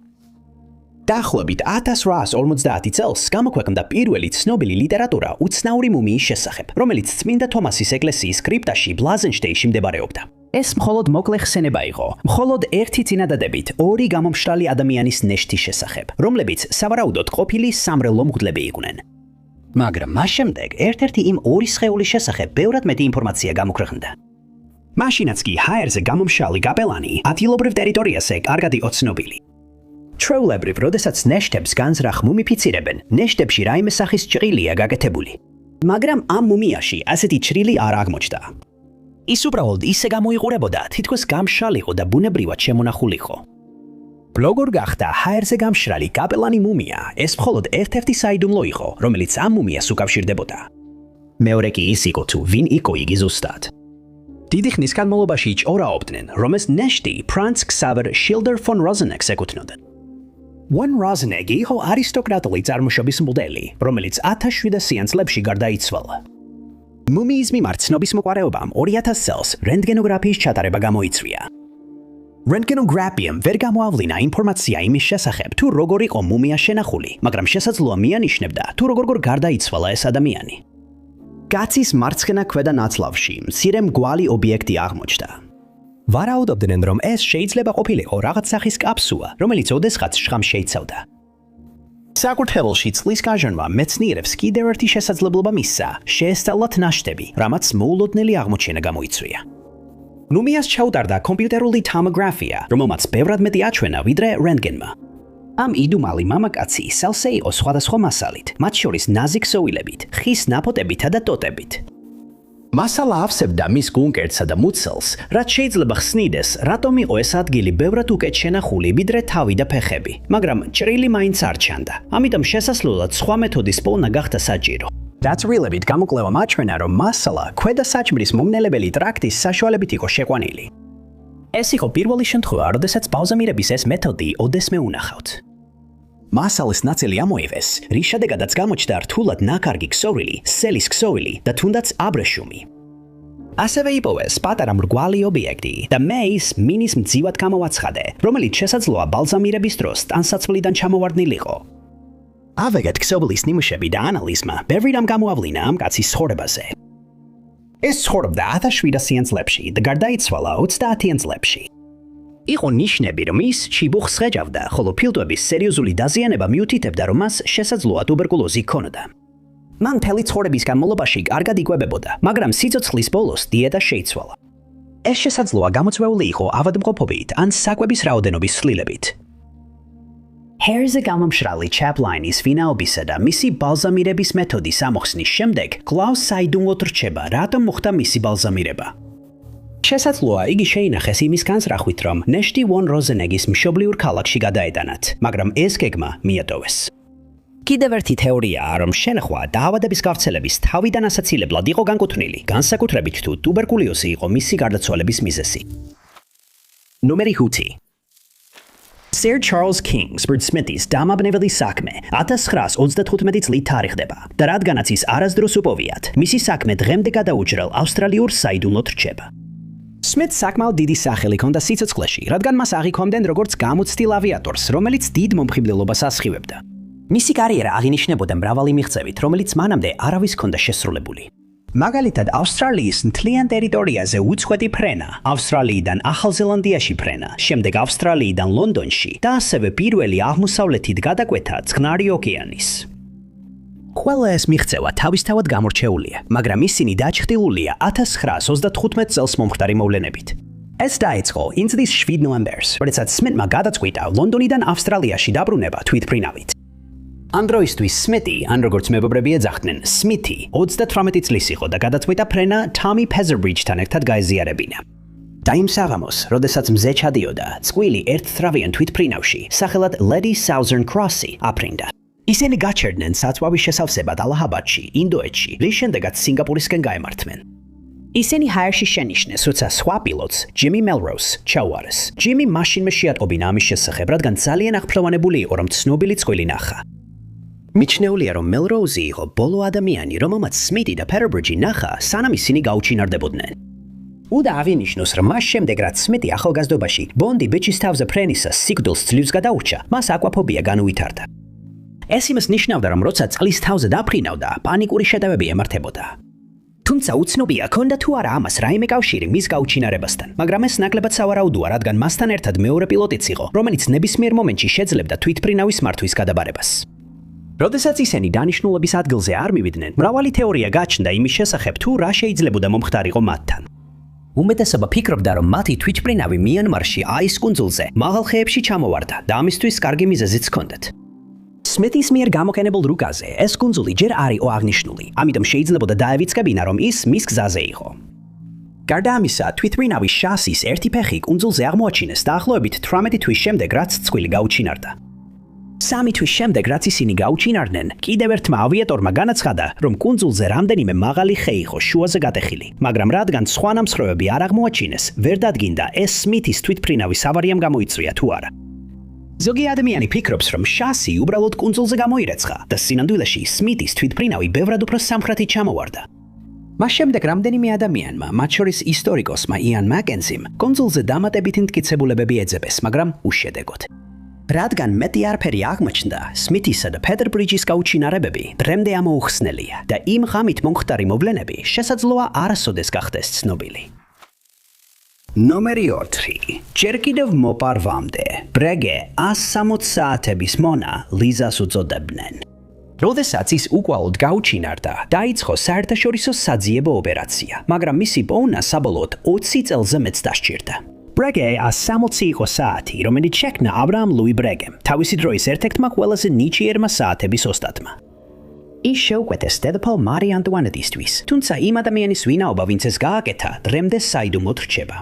დაახლოებით 1850 წელს გამოქვეყნდა პირველი ცნობილი ლიტერატურა უცნაური მუმიის შესახებ, რომელიც წმინდა თომასის ეკლესიის კრიპტაში ბლაზენშტეინში მდებარეობდა. ეს მხოლოდ მოკლე ხსენება იყო, მხოლოდ ერთი წინადადებით ორი გამომშრალი ადამიანის ნეშთის შესახებ, რომლებიც სავარაუდოდ ყოფილი სამრევლო მღვდლები იყვნენ. მაგრამ მას შემდეგ ერთ-ერთი იმ ორი სხეულის შესახებ ბევრად მეტი ინფორმაცია გამოქვეყნდა. მაშინაც კი ჰაერზე გამომშრალი კაპელანი ადგილობრივ ტერიტორიაზე კარგად იყო ცნობილი. ჩვეულებრივ, როდესაც ნეშთებს განზრახ მუმიფიცირებენ, ნეშთებში რაიმე სახის ჭრილია გაკეთებული. მაგრამ ამ მუმიაში ასეთი ჭრილი არ აღმოჩნდა. ის უბრალოდ ისე გამოიყურებოდა, თითქოს გამშრალიყო და ბუნებრივად შემონახულიყო. როგორ გახდა ჰაერზე გამშრალი კაპელანი მუმია, ეს მხოლოდ ერთ-ერთი საიდუმლო იყო, რომელიც ამ მუმიას უკავშირდებოდა. მეორე კი ის იყო თუ ვინ იყო იგი ზუსტად. დიდი ხნის განმავლობაში ჭორაობდნენ, რომ ეს ნეშტი ფრანც ქსავერ შილდერ ფონ როზენეგს ეკუთვნოდა. One Rosenegg იყო არისტოკრატული წარმოშობის მოდელი, რომელიც 1700-იან წლებში გარდაიცვალა. მუმიის მიმართ ცნობის მოყვარეობამ 2000 წელს რენტგენოგრაფიის ჩატარება გამოიწვია. რენტგენოგრაფიამ ვერ გამოავლინა ინფორმაცია იმის შესახებ, თუ როგორ იყო მუმია შენახული, მაგრამ შესაძლოა მიანიშნებდა, თუ როგორ გარდაიცვალა ეს ადამიანი. კაცის მარცხენა ქვედა ნაწლავში მცირე მგვალი ობიექტი აღმოჩნდა. ვარაუდობდნენ, რომ ეს შეიძლება ყოფილიყო რაღაც სახის კაფსულა, რომელიც ოდესღაც შხამს შეიცავდა. საკურთხეველში წლის გაჟონვა მეცნიერებს კიდევ ერთი შესაძლებლობა მისცა, შეესწავლათ ნაშთები, რამაც მოულოდნელი აღმოჩენა გამოიწვია. მუმიას ჩაუტარდა კომპიუტერული თომოგრაფია, რომელმაც ბევრად მეტი აჩვენა ვიდრე რენტგენმა. ამ იდუმალი მამაკაცი სავსე იყო სხვადასხვა მასალით, მათ შორის ნაზი ქსოვილებით, ხის ნაფოტებითა და ტოტებით. მასალა ავსებდა მის გუნკერტსა და მუცელს, რაც შეიძლება ხსნიდეს, რატომ იყო ეს ადგილი ბევრად უკეთ შენახული ვიდრე თავი და ფეხები, მაგრამ ჭრილი მაინც არ ჩანდა. ამიტომ შესასვლელად სხვა მეთოდის პოვნა გახდა საჭირო. დაწვრილებით გამოკვლევამ აჩვენა, რომ მასალა ქვედა საჭმლის მომნელებელი ტრაქტის საშუალებით იყო შეყვანილი. ეს იყო პირველი შემთხვევა, როდესაც ბალზამირების ეს მეთოდი ოდესმე უნახავთ. მასალის ნაწილი ამოიღეს, რის შედეგადაც გამოჩნდა რთულად ნაკარგი ქსოვრილი, სელის ქსოვილი და თუნდაც აბრეშუმი. ასევე იპოვეს პატარა მრგვალი ობიექტი და მეის მინის მძივად გამოაცხადე, რომელიც შესაძლოა ბალზამირების დროს ტანსაცმლიდან ჩამოვარდნილიყო. ავეგეთ ქსოვილის ნიმუშები და ანალიზმა ბევრი რამ გამოავლინა ამ კაცის ცხოვრებაზე. ეს ცხოვრობდა 1700-იან წლებში და გარდაიცვალა 30-იან წლებში. იყო ნიშნები, რომ ის ჩიბუხს ხეჭავდა, ხოლო ფილტვების სერიოზული დაზიანება მიუთითებდა, რომ მას შესაძლოა ტუბერკულოზი ჰქონოდა. მან მთელი ცხოვრების განმავლობაში კარგად იკვებებოდა, მაგრამ სიცოცხლის ბოლოს დიეტა შეიცვალა. ეს შესაძლოა გამოწვეული იყო ავადმყოფობით ან საკვების რაოდენობის ცვლილებით. ჰერზე გამომშრალი ჩაპლაინის ვინაობისა და მისი ბალზამირების მეთოდის ამოხსნის შემდეგ კვლავ საიდუმლოდ რჩება, რატომ მოხდა მისი ბალზამირება. შესაძლოა იგი შეინახეს იმის განზრახვით, რომ ნეშტი ვონ როზენეგის მშობლიურ ქალაქში გადაეტანათ, მაგრამ ეს გეგმა მიატოვეს. კიდევ ერთი თეორიაა, რომ შენახვა დაავადების გავრცელების თავიდან ასაცილებლად იყო განკუთვნილი, განსაკუთრებით თუ ტუბერკულოზი იყო მისი გარდაცვალების მიზეზი. ნომერი 5. Sir Charles Kingsford Smith-ის დამაბნეველი საქმე 1935 წლით თარიღდება და რადგანაც ის არასდროს უპოვიათ, მისი საქმე დღემდე გადაუჭრელ ავსტრალიურ საიდუმლოდ რჩება. Smith საკმაოდ დიდი სახელი ჰქონდა სიცოცხლეში, რადგან მას აღიქვამდნენ როგორც გამოცდილ ავიატორს, რომელიც დიდ მომხიბლელობას ასხივებდა. მისი კარიერა აღინიშნებოდა მრავალი მიღწევით, რომელიც მანამდე არავის ჰქონდა შესრულებული. მაგალითად, ავსტრალიის მთლიან ტერიტორიაზე უწყვეტი ფრენა, ავსტრალიიდან ახალ ზელანდიაში ფრენა, შემდეგ ავსტრალიიდან ლონდონში და ასევე პირველი აღმოსავლეთით გადაკვეთა წყნარი ოკეანის. ყველა ეს მიღწევა თავისთავად გამორჩეულია, მაგრამ ისინი დაჩრდილულია 1935 წელს მომხდარი მოვლენებით. ეს დაიწყო წლის 7 ნოემბერს, როდესაც სმითმა გადაწყვიტა ლონდონიდან ავსტრალიაში დაბრუნება თვითმფრინავით. ამ დროისთვის სმითი, ან როგორც მეგობრები ეძახდნენ, სმითი 38 წლის იყო და გადაწყვიტა ფრენა თომი პეზერბრიჯთან ერთად გაეზიარებინა. და იმ საღამოს, როდესაც მზე ჩადიოდა, წყვილი ერთთრავიან თვითმფრინავში, სახელად Lady Southern Crossy აფრინდა. ისინი გაჩერდნენ საწვავის შესავსებად ალაჰაბადში, ინდოეთში, რის შემდეგაც სინგაპურისკენ გაემართნენ. ისინი ჰაერში შენიშნეს, როცა სხვა პილოტს, ჯიმი მელროუს, ჩაუარეს. ჯიმი მაშინვე შეატყობინა ამის შესახებ, რადგან ძალიან აღფრთოვანებული იყო, რომ ცნობილი წყვილი ნახა. მიჩნეულია, რომ მელროუზი იყო ბოლო ადამიანი, რომელმაც სმითი და პეზერბრიჯი ნახა, სანამ ისინი გაუჩინარდებოდნენ. უნდა აღინიშნოს, რომ მას შემდეგ, რაც სმითი ახალგაზრდობაში ბონდი ბიჩის თავზე ფრენისას სიკვდილს ძლივს გადაურჩა, მას აკვაფობია განუვითარდა. ეს იმას ნიშნავდა, რომ როცა წყლის თავზე დაფრინავდა, პანიკური შეტევები ემართებოდა. თუმცა უცნობია, ქონდა თუ არა ამას რაიმე კავშირი მის გაუჩინარებასთან, მაგრამ ეს ნაკლებად სავარაუდოა, რადგან მასთან ერთად მეორე პილოტიც იყო, რომელიც ნებისმიერ მომენტში შეძლებდა თვითმფრინავის მართვის გადაბარებას. როდესაც ისინი დანიშნულების ადგილზე არ მივიდნენ, მრავალი თეორია გაჩნდა იმის შესახებ, თუ რა შეიძლებოდა მომხდარიყო მათთან. უმეტესობა ფიქრობდა, რომ მათი თვითმფრინავი მიანმარში აის კუნძულზე, მაღალ ხეებში ჩამოვარდა და ამისთვის კარგი მიზეზიც ჰქონდათ. სმითის მიერ გამოყენებულ რუკაზე ეს კუნძული ჯერ არ იყო აღნიშნული, ამიტომ შეიძლებოდა დაევიწყებინა, რომ ის მის გზაზე იყო. გარდა ამისა, თვითმფრინავის შასის ერთი ფეხი კუნძულზე აღმოაჩინეს დაახლოებით 18 თვის შემდეგ, რაც წყვილი გაუჩინარდა. 3 თვის შემდეგ, რაც ისინი გაუჩინარდნენ, კიდევ ერთმა ავიატორმა განაცხადა, რომ კუნძულზე რამდენიმე მაღალი ხე იყო შუაზე გატეხილი, მაგრამ რადგან სხვა ნამსხვრევები არ აღმოაჩინეს, ვერ დადგინდა ეს სმითის თვითმფრინავის ავარიამ გამოიწვია თუ არა. ზოგი ადამიანი ფიქრობს, რომ შასი უბრალოდ კუნძულზე გამოირეცხა და სინამდვილეში სმითის თვითმფრინავი ბევრად უფრო სამხრეთით ჩამოვარდა. მას შემდეგ რამდენიმე ადამიანმა, მათ შორის ისტორიკოსმა იან მაკენზიმ, კუნძულზე დამატებითი მტკიცებულებები ეძებეს, მაგრამ უშედეგოდ. რადგან მეტი არაფერი აღმოჩნდა, სმითისა და ფედერ ბრიჯის გაუჩინარებები დღემდე ამოუხსნელია და იმ ღამით მომხდარი მოვლენები შესაძლოა არასოდეს გახდეს ცნობილი. ნომერი 4. ჯერ კიდევ მოპარვამდე, ბრეგე 160 საათების მონა ლიზას უწოდებდნენ. როდესაც ის უკვალოდ გაუჩინარდა, დაიწყო საერთაშორისო საძიებო ოპერაცია, მაგრამ მისი პოვნა საბოლოოდ 20 წელზე მეც დასჭირდა. ბრეგე 160 იყო საათი, რომელიც შექმნა აბრაამ ლუი ბრეგემ, თავისი დროის ერთ-ერთმა ყველაზე ნიჭიერმა საათების ოსტატმა. ის შეუკვეთეს დედოფალ მარი ანტუანეტისთვის, თუმცა იმ ადამიანის ვინაობა, ვინც ეს გააკეთა, დღემდე საიდუმლოდ რჩება.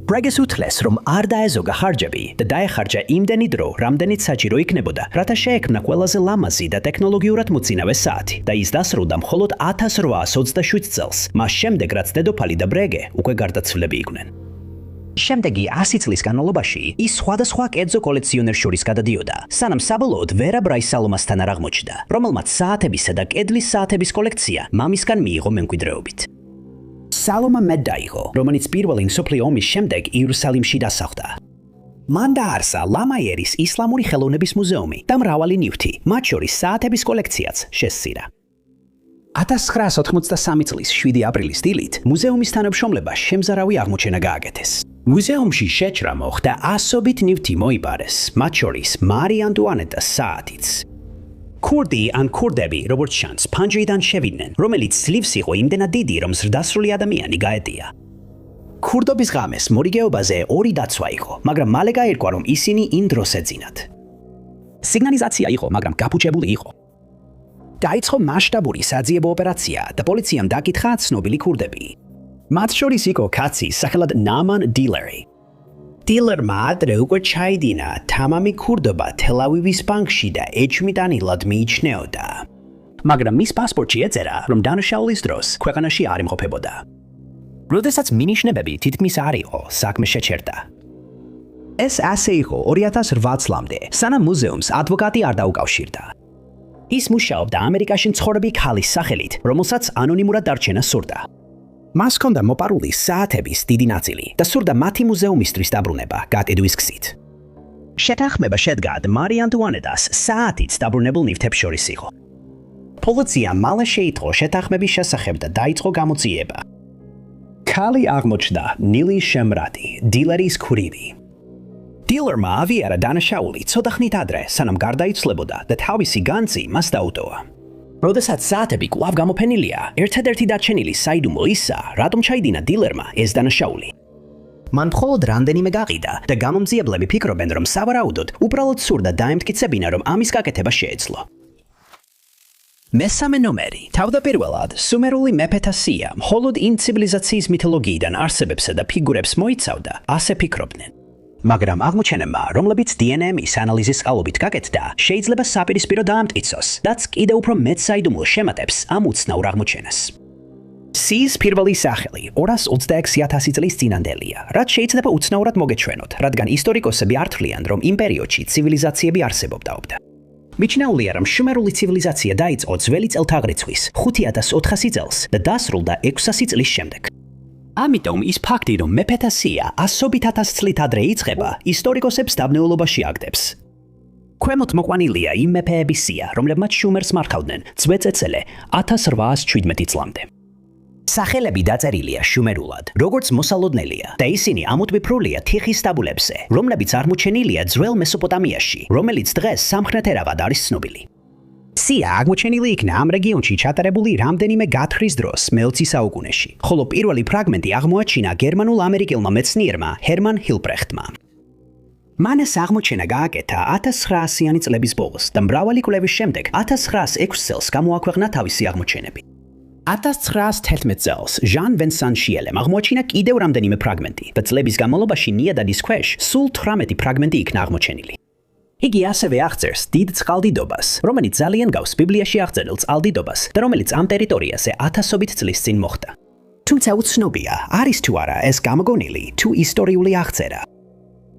ბრეგეს უთლეს, რომ არ დაეზოგა ხარჯები და დაეხარჯა იმდენი დრო, რამდენიც საჭირო იქნებოდა, რათა შეექმნა ყველაზე ლამაზი და ტექნოლოგიურად მოწინავე საათი და ის დასრულდა მხოლოდ 1827 წელს, მას შემდეგ, რაც დედოფალი და ბრეგე უკვე გარდაცვლილები იყვნენ. შემდეგი 100 წლის განმავლობაში ის სხვადასხვა კერძო კოლექციონერს შორის გადადიოდა, სანამ საბოლოოდ ვერა ბრაის სალომასთან არ აღმოჩნდა, რომელმაც საათებისა და კედლის საათების კოლექცია მამისგან მიიღო მემკვიდრეობით. სალომა მედდა იყო, რომელიც პირველი მსოფლიო ომის შემდეგ იერუსალიმში დასახლდა. მან დააარსა ლამაიერის ისლამური ხელოვნების მუზეუმი და მრავალი ნივთი, მათ შორის საათების კოლექციაც შესწირა. 1983 წლის 7 აპრილის დილით მუზეუმის თანამშრომლება შემზარავი აღმოჩენა გააკეთეს. მუზეუმში შეჭრა მოხდა ასობით ნივთი მოიპარეს, მათ შორის მარი ანტუანეტას საათიც. ქურდი ან ქურდები, როგორც ჩანს, ფანჯრიდან შევიდნენ, რომელიც ძლივს იყო იმდენად დიდი, რომ ზრდასრული ადამიანი გაეტია. ქურდობის ღამეს მორიგეობაზე 2 დაცვა იყო, მაგრამ მალე გაირკვა, რომ ისინი იმ დროს ეძინათ. სიგნალიზაცია იყო, მაგრამ გაფუჭებული იყო. დაიწყო მასშტაბური საძიებო ოპერაცია და პოლიციამ დაკითხა ცნობილი ქურდები. მათ შორის იყო კაცი სახელად ნამან დილერი. დილერმა ადრე უკვე ჩაიდინა თამამი ქურდობა თელ-ავივის ბანკში და ეჭვმიტანილად მიიჩნეოდა. მაგრამ მის პასპორტში ეწერა, რომ დანაშაულის დროს ქვეყანაში არ იმყოფებოდა. როდესაც მინიშნებები თითქმის არ იყო, საქმე შეჩერდა. ეს ასე იყო 2008 წლამდე, სანამ მუზეუმს ადვოკატი არ დაუკავშირდა. ის მუშაობდა ამერიკაში მცხოვრები ქალის სახელით, რომელსაც ანონიმურად დარჩენა სურდა. მას ჰქონდა მოპარული საათების დიდი ნაწილი და სურდა მათი მუზეუმისთვის დაბრუნება გატიდვის გზით. შეთანხმება შედგა მარი ანტუანეტას საათით დაბრუნებულ ნივთებს შორის იყო. პოლიციამ მალე შეიტყო შეთანხმების შესახებ და დაიწყო გამოძიება. ქალი აღმოჩნდა ნილის შემრადი, დილერის ქურივი. დილერმა ავიარა დანაშაული ცოტა ხნით ადრე, სანამ გარდაიცვლებოდა და თავისი განძი მას დაუტოვა. როდესაც საათები კვლავ გამოფენილია, ერთადერთი დარჩენილი საიდუმლო ისა, რატომ ჩაიდინა დილერმა ეს დანაშაული. მან მხოლოდ რამდენიმე გაყიდა და გამომძიებლები ფიქრობენ, რომ სავარაუდოდ უბრალოდ სურდა დაემტკიცებინა, რომ ამის გაკეთება შეეძლო. მესამე ნომერი. თავდაპირველად სუმერული მეფეთა სია მხოლოდ იმ ცივილიზაციის მითოლოგიიდან არსებებსა და ფიგურებს მოიცავდა, ასე ფიქრობდნენ. მაგრამ აღმოჩენებმა, რომლებიც დნმ-ის ანალიზის წყალობით გაკეთდა, შეიძლება საპირისპირო დაამტკიცოს, რაც კიდევ უფრო მეტ საიდუმლო შემატებს ამ უცნაურ აღმოჩენას. სიის პირველი სახელი 226,000 წლის წინანდელია, რაც შეიძლება უცნაურად მოგეჩვენოთ, რადგან ისტორიკოსები არ თვლიან, რომ იმ პერიოდში ცივილიზაციები არსებობდაობდა. მიჩნეულია, რომ შუმერული ცივილიზაცია დაიწყო ძველი წელთაღრიცხვის 5400 წელს და დასრულდა 600 წლის შემდეგ. ამიტომ ის ფაქტი, რომ მეფეთა სია ასობით ათას წლით ადრე იწყება, ისტორიკოსებს დაბნეულობაში აგდებს. ქვემოთ მოყვანილია იმ მეფეების სია, რომლებმაც შუმერს მართავდნენ წვეწეცელე 1817 წლამდე. სახელები დაწერილია შუმერულად, როგორც მოსალოდნელია და ისინი ამოტვიფრულია თიხის ტაბულებზე, რომლებიც აღმოჩენილია ძველ მესოპოტამიაში, რომელიც დღეს სამხრეთერავად არის ცნობილი. სია აღმოჩენილი იქნა ამ რეგიონში ჩატარებული რამდენიმე გათხრის დროს მე-20 საუკუნეში, ხოლო პირველი ფრაგმენტი აღმოაჩინა გერმანულ-ამერიკელმა მეცნიერმა ჰერმან ჰილპრეხტმა. მან ეს აღმოჩენა გააკეთა 1900-იანი წლების ბოლოს და მრავალი კვლევის შემდეგ 1906 წელს გამოაქვეყნა თავისი აღმოჩენები. 1911 წელს ჟან ვენსან შიელემ აღმოაჩინა კიდევ რამდენიმე ფრაგმენტი და წლების განმავლობაში ნიადაგის ქვეშ სულ 18 ფრაგმენტი იქნა აღმოჩენილი. იგი ასევე აღწერს დიდ წყალდიდობას, რომელიც ძალიან გავს ბიბლიაში აღწერილ წყალდიდობას და რომელიც ამ ტერიტორიაზე ათასობით წლის წინ მოხდა. თუმცა უცნობია, არის თუ არა ეს გამოგონილი თუ ისტორიული აღწერა.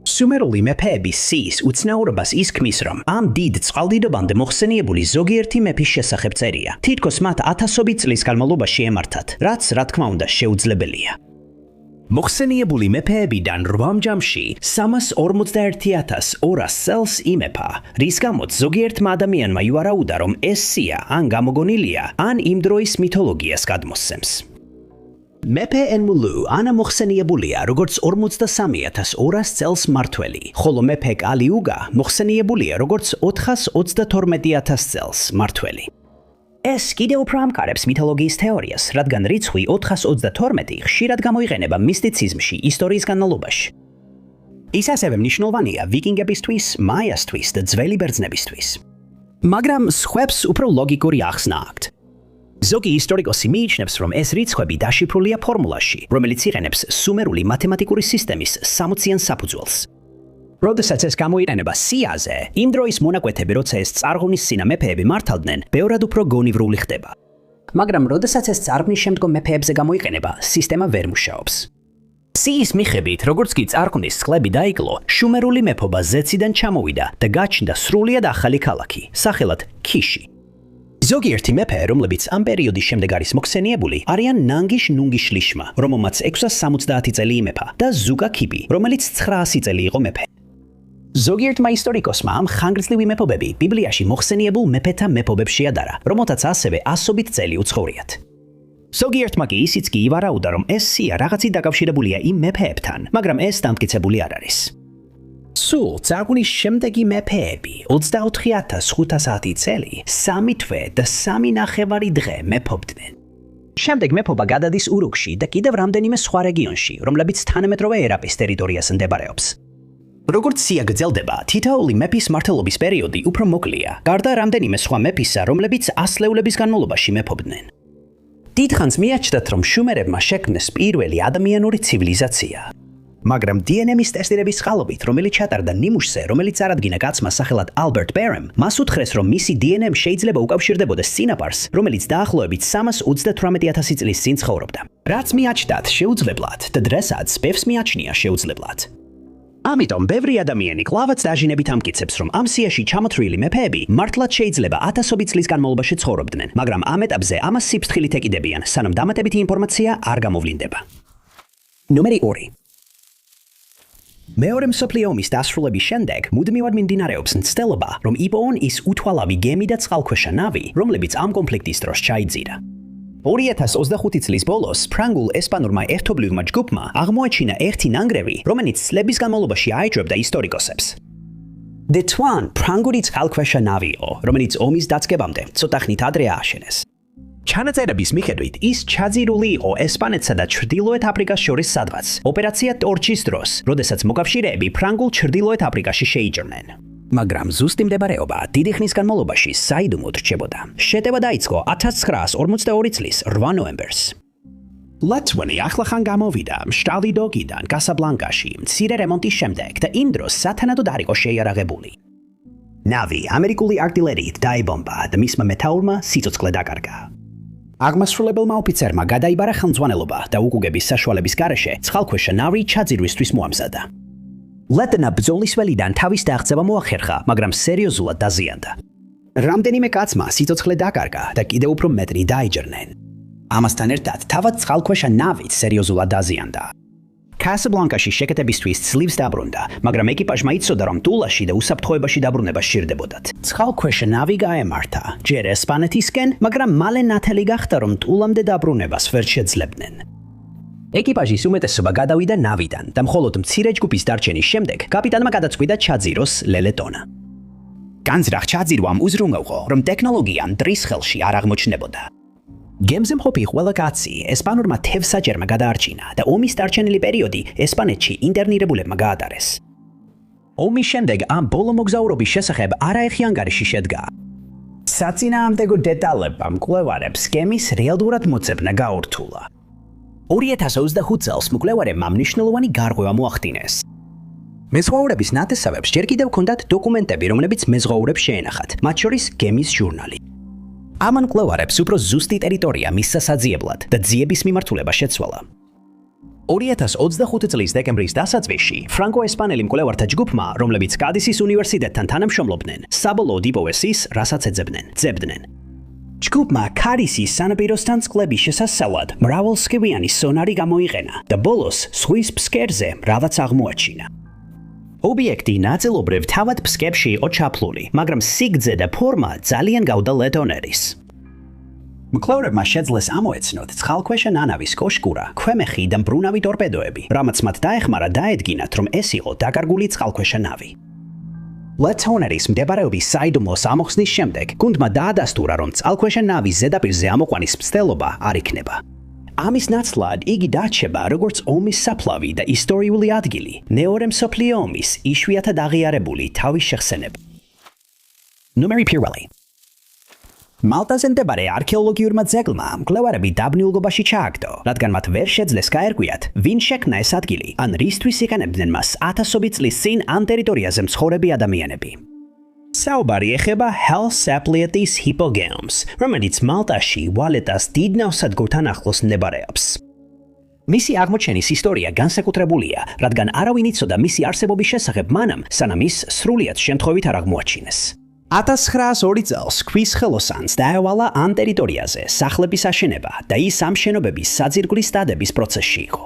სუმერული მეფეების სიის უცნაურობას ის ქმნის, რომ ამ დიდ წყალდიდობამდე მოხსენიებული ზოგიერთი მეფის შესახებ წერია. თითქოს მათ ათასობით წლის განმავლობაში ემართათ, რაც რა თქმა უნდა შეუძლებელია. მოხსენიებული მეფეებიდან 8 ჯამში 341,200 წელს იმეფა, რის გამოც ზოგიერთმა ადამიანმა იუარაუდა, რომ ეს სია ან გამოგონილია, ან იმ დროის მითოლოგიას გადმოსცემს. მეფე ენმულუ ანა მოხსენიებულია როგორც 43,200 წელს მმართველი, ხოლო მეფე კალიუგა მოხსენიებულია როგორც 422,000 წელს მმართველი. ეს კიდევ უფრო ამყარებს მითოლოგიის თეორიას, რადგან რიცხვი 422 ხშირად გამოიყენება მისტიციზმში ისტორიის განმავლობაში. ის ასევე მნიშვნელოვანია ვიკინგებისთვის, მაიასთვის და ძველი ბერძნებისთვის. მაგრამ სხვებს უფრო ლოგიკური ახსნა აქვთ. ზოგი ისტორიკოსი მიიჩნევს, რომ ეს რიცხვები დაშიფრულია ფორმულაში, რომელიც იყენებს სუმერული მათემატიკური სისტემის 60-იან საფუძველს. როდესაც ეს გამოიყენება სიაზე, იმ დროის მონაკვეთები, როცა ეს წარღვნის-წინა მეფეები მართავდნენ, ბევრად უფრო გონივრული ხდება. მაგრამ როდესაც ეს წარღვნის შემდგომ მეფეებზე გამოიყენება, სისტემა ვერ მუშაობს. სიის მიხედვით, როგორც კი წარღვნის წყლები დაიკლო, შუმერული მეფობა ზეციდან ჩამოვიდა და გაჩნდა სრულიად ახალი ქალაქი, სახელად ქიში. ზოგიერთი მეფე, რომლებიც ამ პერიოდის შემდეგ არის მოხსენიებული, არიან ნანგიშ ნუნგიშლიშმა, რომელმაც 670 წელი იმეფა, და ზუგა ქიბი, რომელიც 900 წელი იყო მეფე. ზოგიერთმა ისტორიკოსმა ამ ხანგრძლივი მეფობები ბიბლიაში მოხსენიებულ მეფეთა მეფობებს შეადარა, რომელთაც ასევე ასობით წელი უცხოვრიათ. ზოგიერთმა კი ისიც კი ივარაუდა, რომ ეს სია რაღაცით დაკავშირებულია იმ მეფეებთან, მაგრამ ეს დამტკიცებული არ არის. სულ წარღვნის შემდეგი მეფეები 24,500 წელი, 3 თვე და 3.5 დღე მეფობდნენ. შემდეგ მეფობა გადადის ურუქში და კიდევ რამდენიმე სხვა რეგიონში, რომლებიც თანამედროვე ერაპის ტერიტორიაზე მდებარეობს. როგორც სია გრძელდება, თითოეული მეფის მმართველობის პერიოდი უფრო მოკლეა, გარდა რამდენიმე სხვა მეფისა, რომლებიც ასლეულების განმავლობაში მეფობდნენ. დიდხანს მიაჩნდათ, რომ შუმერებმა შექმნეს პირველი ადამიანური ცივილიზაცია. მაგრამ DNA-ის ტესტირების წყალობით, რომელიც ჩატარდა ნიმუშზე, რომელიც წარადგინა კაცმა სახელად ალბერტ ბერემ, მას უთხრეს, რომ მისი DNA შეიძლება უკავშირდებოდეს წინაპარს, რომელიც დაახლოებით 328,000 წლის წინ ცხოვრობდა. რაც მიაჩნდათ შეუძლებლად და დღესაც ბევრს მიაჩნია შეუძლებლად. ამიტომ ბევრი ადამიანი კლავაც დაჟინებით ამტკიცებს, რომ ამ სიაში ჩამოთვლილი მეფეები მართლაც შეიძლება ათასობით წლის განმავლობაში ცხოვრობდნენ, მაგრამ ამ ეტაპზე ამას სიფრთხილით ეკიდებიან, სანამ დამატებითი ინფორმაცია არ გამოვლინდება. ნომერი 2. მეორე მსოფლიო ომის დასრულების შემდეგ მუდმივად მიმდინარეობს მცდელობა, რომ იპოვონ ის უთვალავი გემი და წყალქვეშა ნავი, რომლებიც ამ კონფლიქტის დროს ჩაიძირა. 2025 წლის ბოლოს ფრანგულ ესპანურმა ერთობლივმა ჯგუფმა აღმოაჩინა ერთი ნანგრევი, რომელიც წლების განმავლობაში აეჯვებდა ისტორიკოსებს. The Twan ფრანგული წყალქვეშა ნავიო, რომელიც ომის დაწყებამდე ცოტა ხნით ადრე ააშენეს. ჩანაწერების მიხედვით ის ჩაძირული იყო ესპანეთსა და ჩრდილოეთ აფრიკას შორის სადღაც ოპერაცია ტორჩის დროს, როდესაც მოკავშირეები ფრანგულ ჩრდილოეთ აფრიკაში შეიჭრნენ. მაგრამ ზუსტი მდებარეობა დიდი ხნის განმავლობაში საიდუმლოდ რჩებოდა. შეტევა დაიწყო 1942 წლის 8 ნოემბერს. ლატვენი ახლახან გამოვიდა მშრალი დოკიდან კასაბლანკაში მცირე რემონტის შემდეგ და იმ დროს სათანადოდ არ იყო შეიარაღებული. ნავი ამერიკული არტილერიით დაიბომბა და მისმა მეთაურმა სიცოცხლე დაკარგა. აღმასრულებელმა ოფიცერმა გადაიბარა ხელმძღვანელობა და უკუგების საშუალების გარეშე წყალქვეშა ნავი ჩაძირვისთვის მოამზადა. ლეტნა ბრძოლის ველიდან თავის დააღწევა მოახერხა, მაგრამ სერიოზულად დაზიანდა. რამდენიმე კაცმა სიცოცხლე დაკარგა და კიდევ უფრო მეტრი დაიჯერნენ. ამასთან ერთად თავად წყალქვეშა ნავიც სერიოზულად დაზიანდა. კასაბლანკაში შეკეთებისთვის ძლივს დაბრუნდა, მაგრამ ეკიპაჟმა იცოდა, რომ ტულაში და უსაფრთხოებაში დაბრუნება სჭირდებოდათ. წყალქვეშა ნავი გაემართა ჯერ ესპანეთისკენ, მაგრამ მალე ნათელი გახდა, რომ ტულამდე დაბრუნებას ვერ შეძლებდნენ. ეკიპაჟის უმეტესობა გადავიდა ნავიდან და მხოლოდ მცირე ჯგუფის დარჩენის შემდეგ კაპიტანმა გადაწყვიტა ჩაძიროს ლელეტონა. განზრახ ჩაძირვამ უზრუნველყო, რომ ტექნოლოგია მტრის ხელში არ აღმოჩნდებოდა. გემზე მყოფი ყველა კაცი ესპანურმა თევსაჭერმა გადაარჩინა და ომის დარჩენილი პერიოდი ესპანეთში ინტერნირებულებმა გაატარეს. ომის შემდეგ ამ ბოლო მოგზაურობის შესახებ არაერთი ანგარიში შედგა. საწინააღმდეგო დეტალებმა მკვლევარებს სკემის რეალურად მოძებნა გაურთულა. 2025 წელს მკვლევარებმა მნიშვნელოვანი გარღვევა მოახდინეს. მეზღვაურების ნათესავებს ჯერ კიდევ ჰქონდათ დოკუმენტები, რომლებიც მეზღვაურებს შეენახათ, მათ შორის გემის ჟურნალი. ამ მკვლევარებს უფრო ზუსტი ტერიტორია მისცა საძიებლად და ძიების მიმართულება შეცვალა. 2025 წლის დეკემბრის დასაწყისში ფრანკო-ესპანელი მკვლევართა ჯგუფმა, რომლებიც კადისის უნივერსიტეტთან თანამშრომლობდნენ, საბოლოოდ იპოვეს ის, რასაც ძებდნენ. ჯგუფმა ქარისის სანაპიროსთან წყლების შესასწავლად მრავალსქევიანი სონარი გამოიყენა და ბოლოს ზღვის ფსკერზე რაღაც აღმოაჩინა. ობიექტი ნაწილობრივ თავად ფსკერში იყო ჩაფლული, მაგრამ სიგრძე და ფორმა ძალიან გავდა ლეტონერის. მკვლევარებმა შეძლეს ამოეცნოთ წყალქვეშა ნანავის კოშკურა, ქვემეხი და მბრუნავი ტორპედოები, რამაც მათ დაეხმარა დაედგინათ, რომ ეს იყო დაკარგული წყალქვეშა ნავი. ლეტონერის მდებარეობის საიდუმლოს ამოხსნის შემდეგ, გუნდმა დაადასტურა, რომ წყალქვეშა ნავის ზედაპირზე ამოყვანის მცდელობა არ იქნება. ამის ნაცვლად იგი დარჩება როგორც ომის საფლავი და ისტორიული ადგილი, მეორე მსოფლიო ომის იშვიათად აღიარებული თავის შეხსენება. ნუმერი პირველი. მალტაზე მდებარე არქეოლოგიურმა ძეგლმა მკვლევარები დაბნიულობაში ჩააგდო, რადგან მათ ვერ შეძლეს გაერკვიათ, ვინ შექმნა ეს ადგილი, ან რისთვის იყენებდნენ მას ათასობით წლის წინ ამ ტერიტორიაზე მცხოვრები ადამიანები. საუბარი ეხება ჰელსაპლიეტის ჰიპოგეუმს, რომელიც მალტაში ვალეტას დიდ ნავსადგურთან ახლოს მდებარეობს. მისი აღმოჩენის ისტორია განსაკუთრებულია, რადგან არავინ იცოდა მისი არსებობის შესახებ მანამ, სანამ ის სრულიად შემთხვევით არ აღმოაჩინეს. 1902 წელს ქვის ხელოსანს დაევალა ამ ტერიტორიაზე სახლების აშენება და ის ამ შენობების საძირკვლის სტადების პროცესში იყო.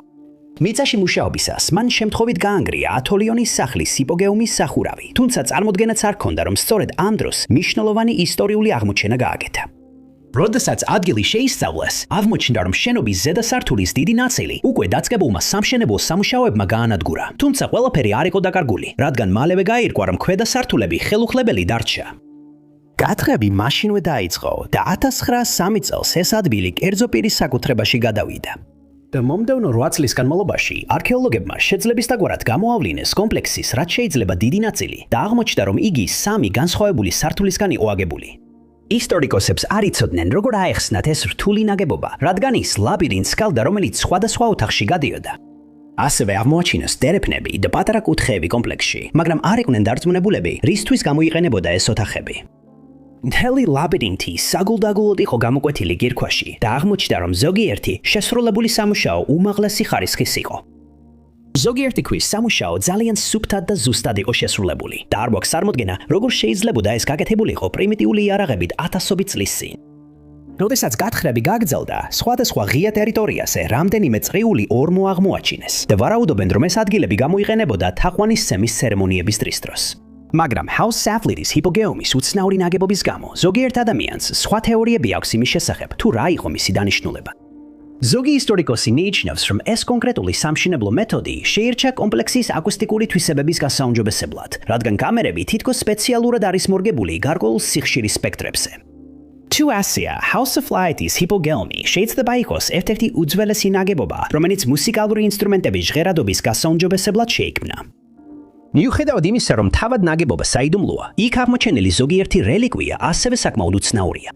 მიწაში მუშაობისას მან შემთხვევით გაანგრია ათოლიონის სახლის ჰიპოგეუმის სახურავი, თუმცა წარმოდგენაც არ ჰქონდა, რომ სწორედ ამ დროს მნიშვნელოვანი ისტორიული აღმოჩენა გააკეთა. როდესაც ადგილი შეისწავლეს, აღმოჩნდა, რომ შენობის ზედა სართულის დიდი ნაწილი უკვე დაწყებულმა სამშენებლო სამუშაოებმა გაანადგურა, თუმცა ყველაფერი არ იყო დაკარგული, რადგან მალევე გაირკვა, რომ ქვედა სართულები ხელუხლებელი დარჩა. გათხრები მაშინვე დაიწყო და 1903 წელს ეს ადგილი კერძო პირის საკუთრებაში გადავიდა. და მომდევნო 8 წლის განმავლობაში არქეოლოგებმა შეძლების დაგვარად გამოავლინეს კომპლექსის რაც შეიძლება დიდი ნაწილი და აღმოჩნდა, რომ იგი 3 განსხვავებული სართულისგან იყო აგებული. ისტორიკოსებს არ იცოდნენ, როგორ აეხსნათ ეს რთული ნაგებობა, რადგან ის ლაბირინთს ჰგავდა, რომელიც სხვადასხვა ოთახში გადიოდა. ასევე აღმოაჩინეს დერეფნები და პატარა კუთხეები კომპლექსში, მაგრამ არ იყვნენ დარწმუნებულები, რისთვის გამოიყენებოდა ეს ოთახები. მთელი ლაბირინთი საგულდაგულოდ იყო გამოკვეთილი გირქვაში და აღმოჩნდა, რომ ზოგიერთი შესრულებული სამუშაო უმაღლესი ხარისხის იყო. ზოგიერთი ქვის სამუშაო ძალიან სუფთად და ზუსტად იყო შესრულებული და არ გვაქვს წარმოდგენა, როგორ შეიძლებოდა ეს გაკეთებულიყო პრიმიტიული იარაღებით ათასობით წლის წინ. როდესაც გათხრები გაგრძელდა, სხვადასხვა ღია ტერიტორიაზე რამდენიმე წრიული ორმო აღმოაჩინეს და ვარაუდობენ, რომ ეს ადგილები გამოიყენებოდა თაყვანის სცემის ცერემონიების დროს. მაგრამ ჰელსაპლიეტის ჰიპოგეუმის უცნაური ნაგებობის გამო ზოგიერთ ადამიანს სხვა თეორიები აქვს იმის შესახებ, თუ რა იყო მისი დანიშნულება. ზოგი ისტორიკოსი მიიჩნევს, რომ ეს კონკრეტული სამშენებლო მეთოდი შეირჩა კომპლექსის აკუსტიკური თვისებების გასაუმჯობესებლად, რადგან კამერები თითქოს სპეციალურად არის მორგებული გარკვეულ სიხშირის სპექტრებზე. თუ ასეა, ჰელსაპლიეტის ჰიპოგეუმი შეიძლება იყოს ერთ-ერთი უძველესი ნაგებობა, რომელიც მუსიკალური ინსტრუმენტების ჟღერადობის გასაუმჯობესებლად შეიქმნა. მიუხედავად იმისა, რომ თავად ნაგებობა საიდუმლოა, იქ აღმოჩენილი ზოგიერთი რელიკვია ასევე საკმაოდ უცნაურია.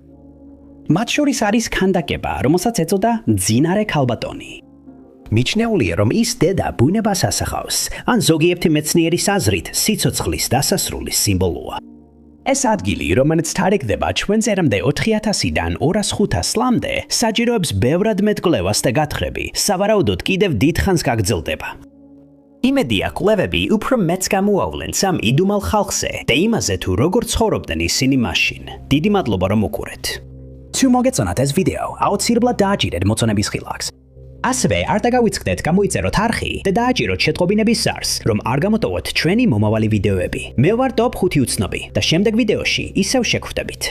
მათ შორის არის ქანდაკება, რომელსაც ეწოდა მძინარე ქალბატონი. მიჩნეულია, რომ ის დედა ბუნებას ასახავს, ან ზოგიერთი მეცნიერის აზრით სიცოცხლის დასასრულის სიმბოლოა. ეს ადგილი, რომელიც თარიღდება ჩვენ წერამდე 4000-დან 205 წლამდე, საჭიროებს ბევრად მეტ კვლევას და გათხრები, სავარაუდოდ კიდევ დიდხანს გაგრძელდება. იმედია, კვლევები უფრო მეტს გამოავლენს ამ იდუმალ ხალხზე და იმაზე, თუ როგორ ცხოვრობდნენ ისინი მაშინ. დიდი მადლობა, რომ უყურეთ. თუ მოგეწონათ ეს ვიდეო, აუცილებლად დააჭირეთ მოწონების ხილაკს. ასევე არ დაგავიწყდეთ გამოიწეროთ არხი და დააჭიროთ შეტყობინების ზარს, რომ არ გამოტოვოთ ჩვენი მომავალი ვიდეოები. მე ვარ Top 5 უცნობი და შემდეგ ვიდეოში ისევ შეგხვდებით.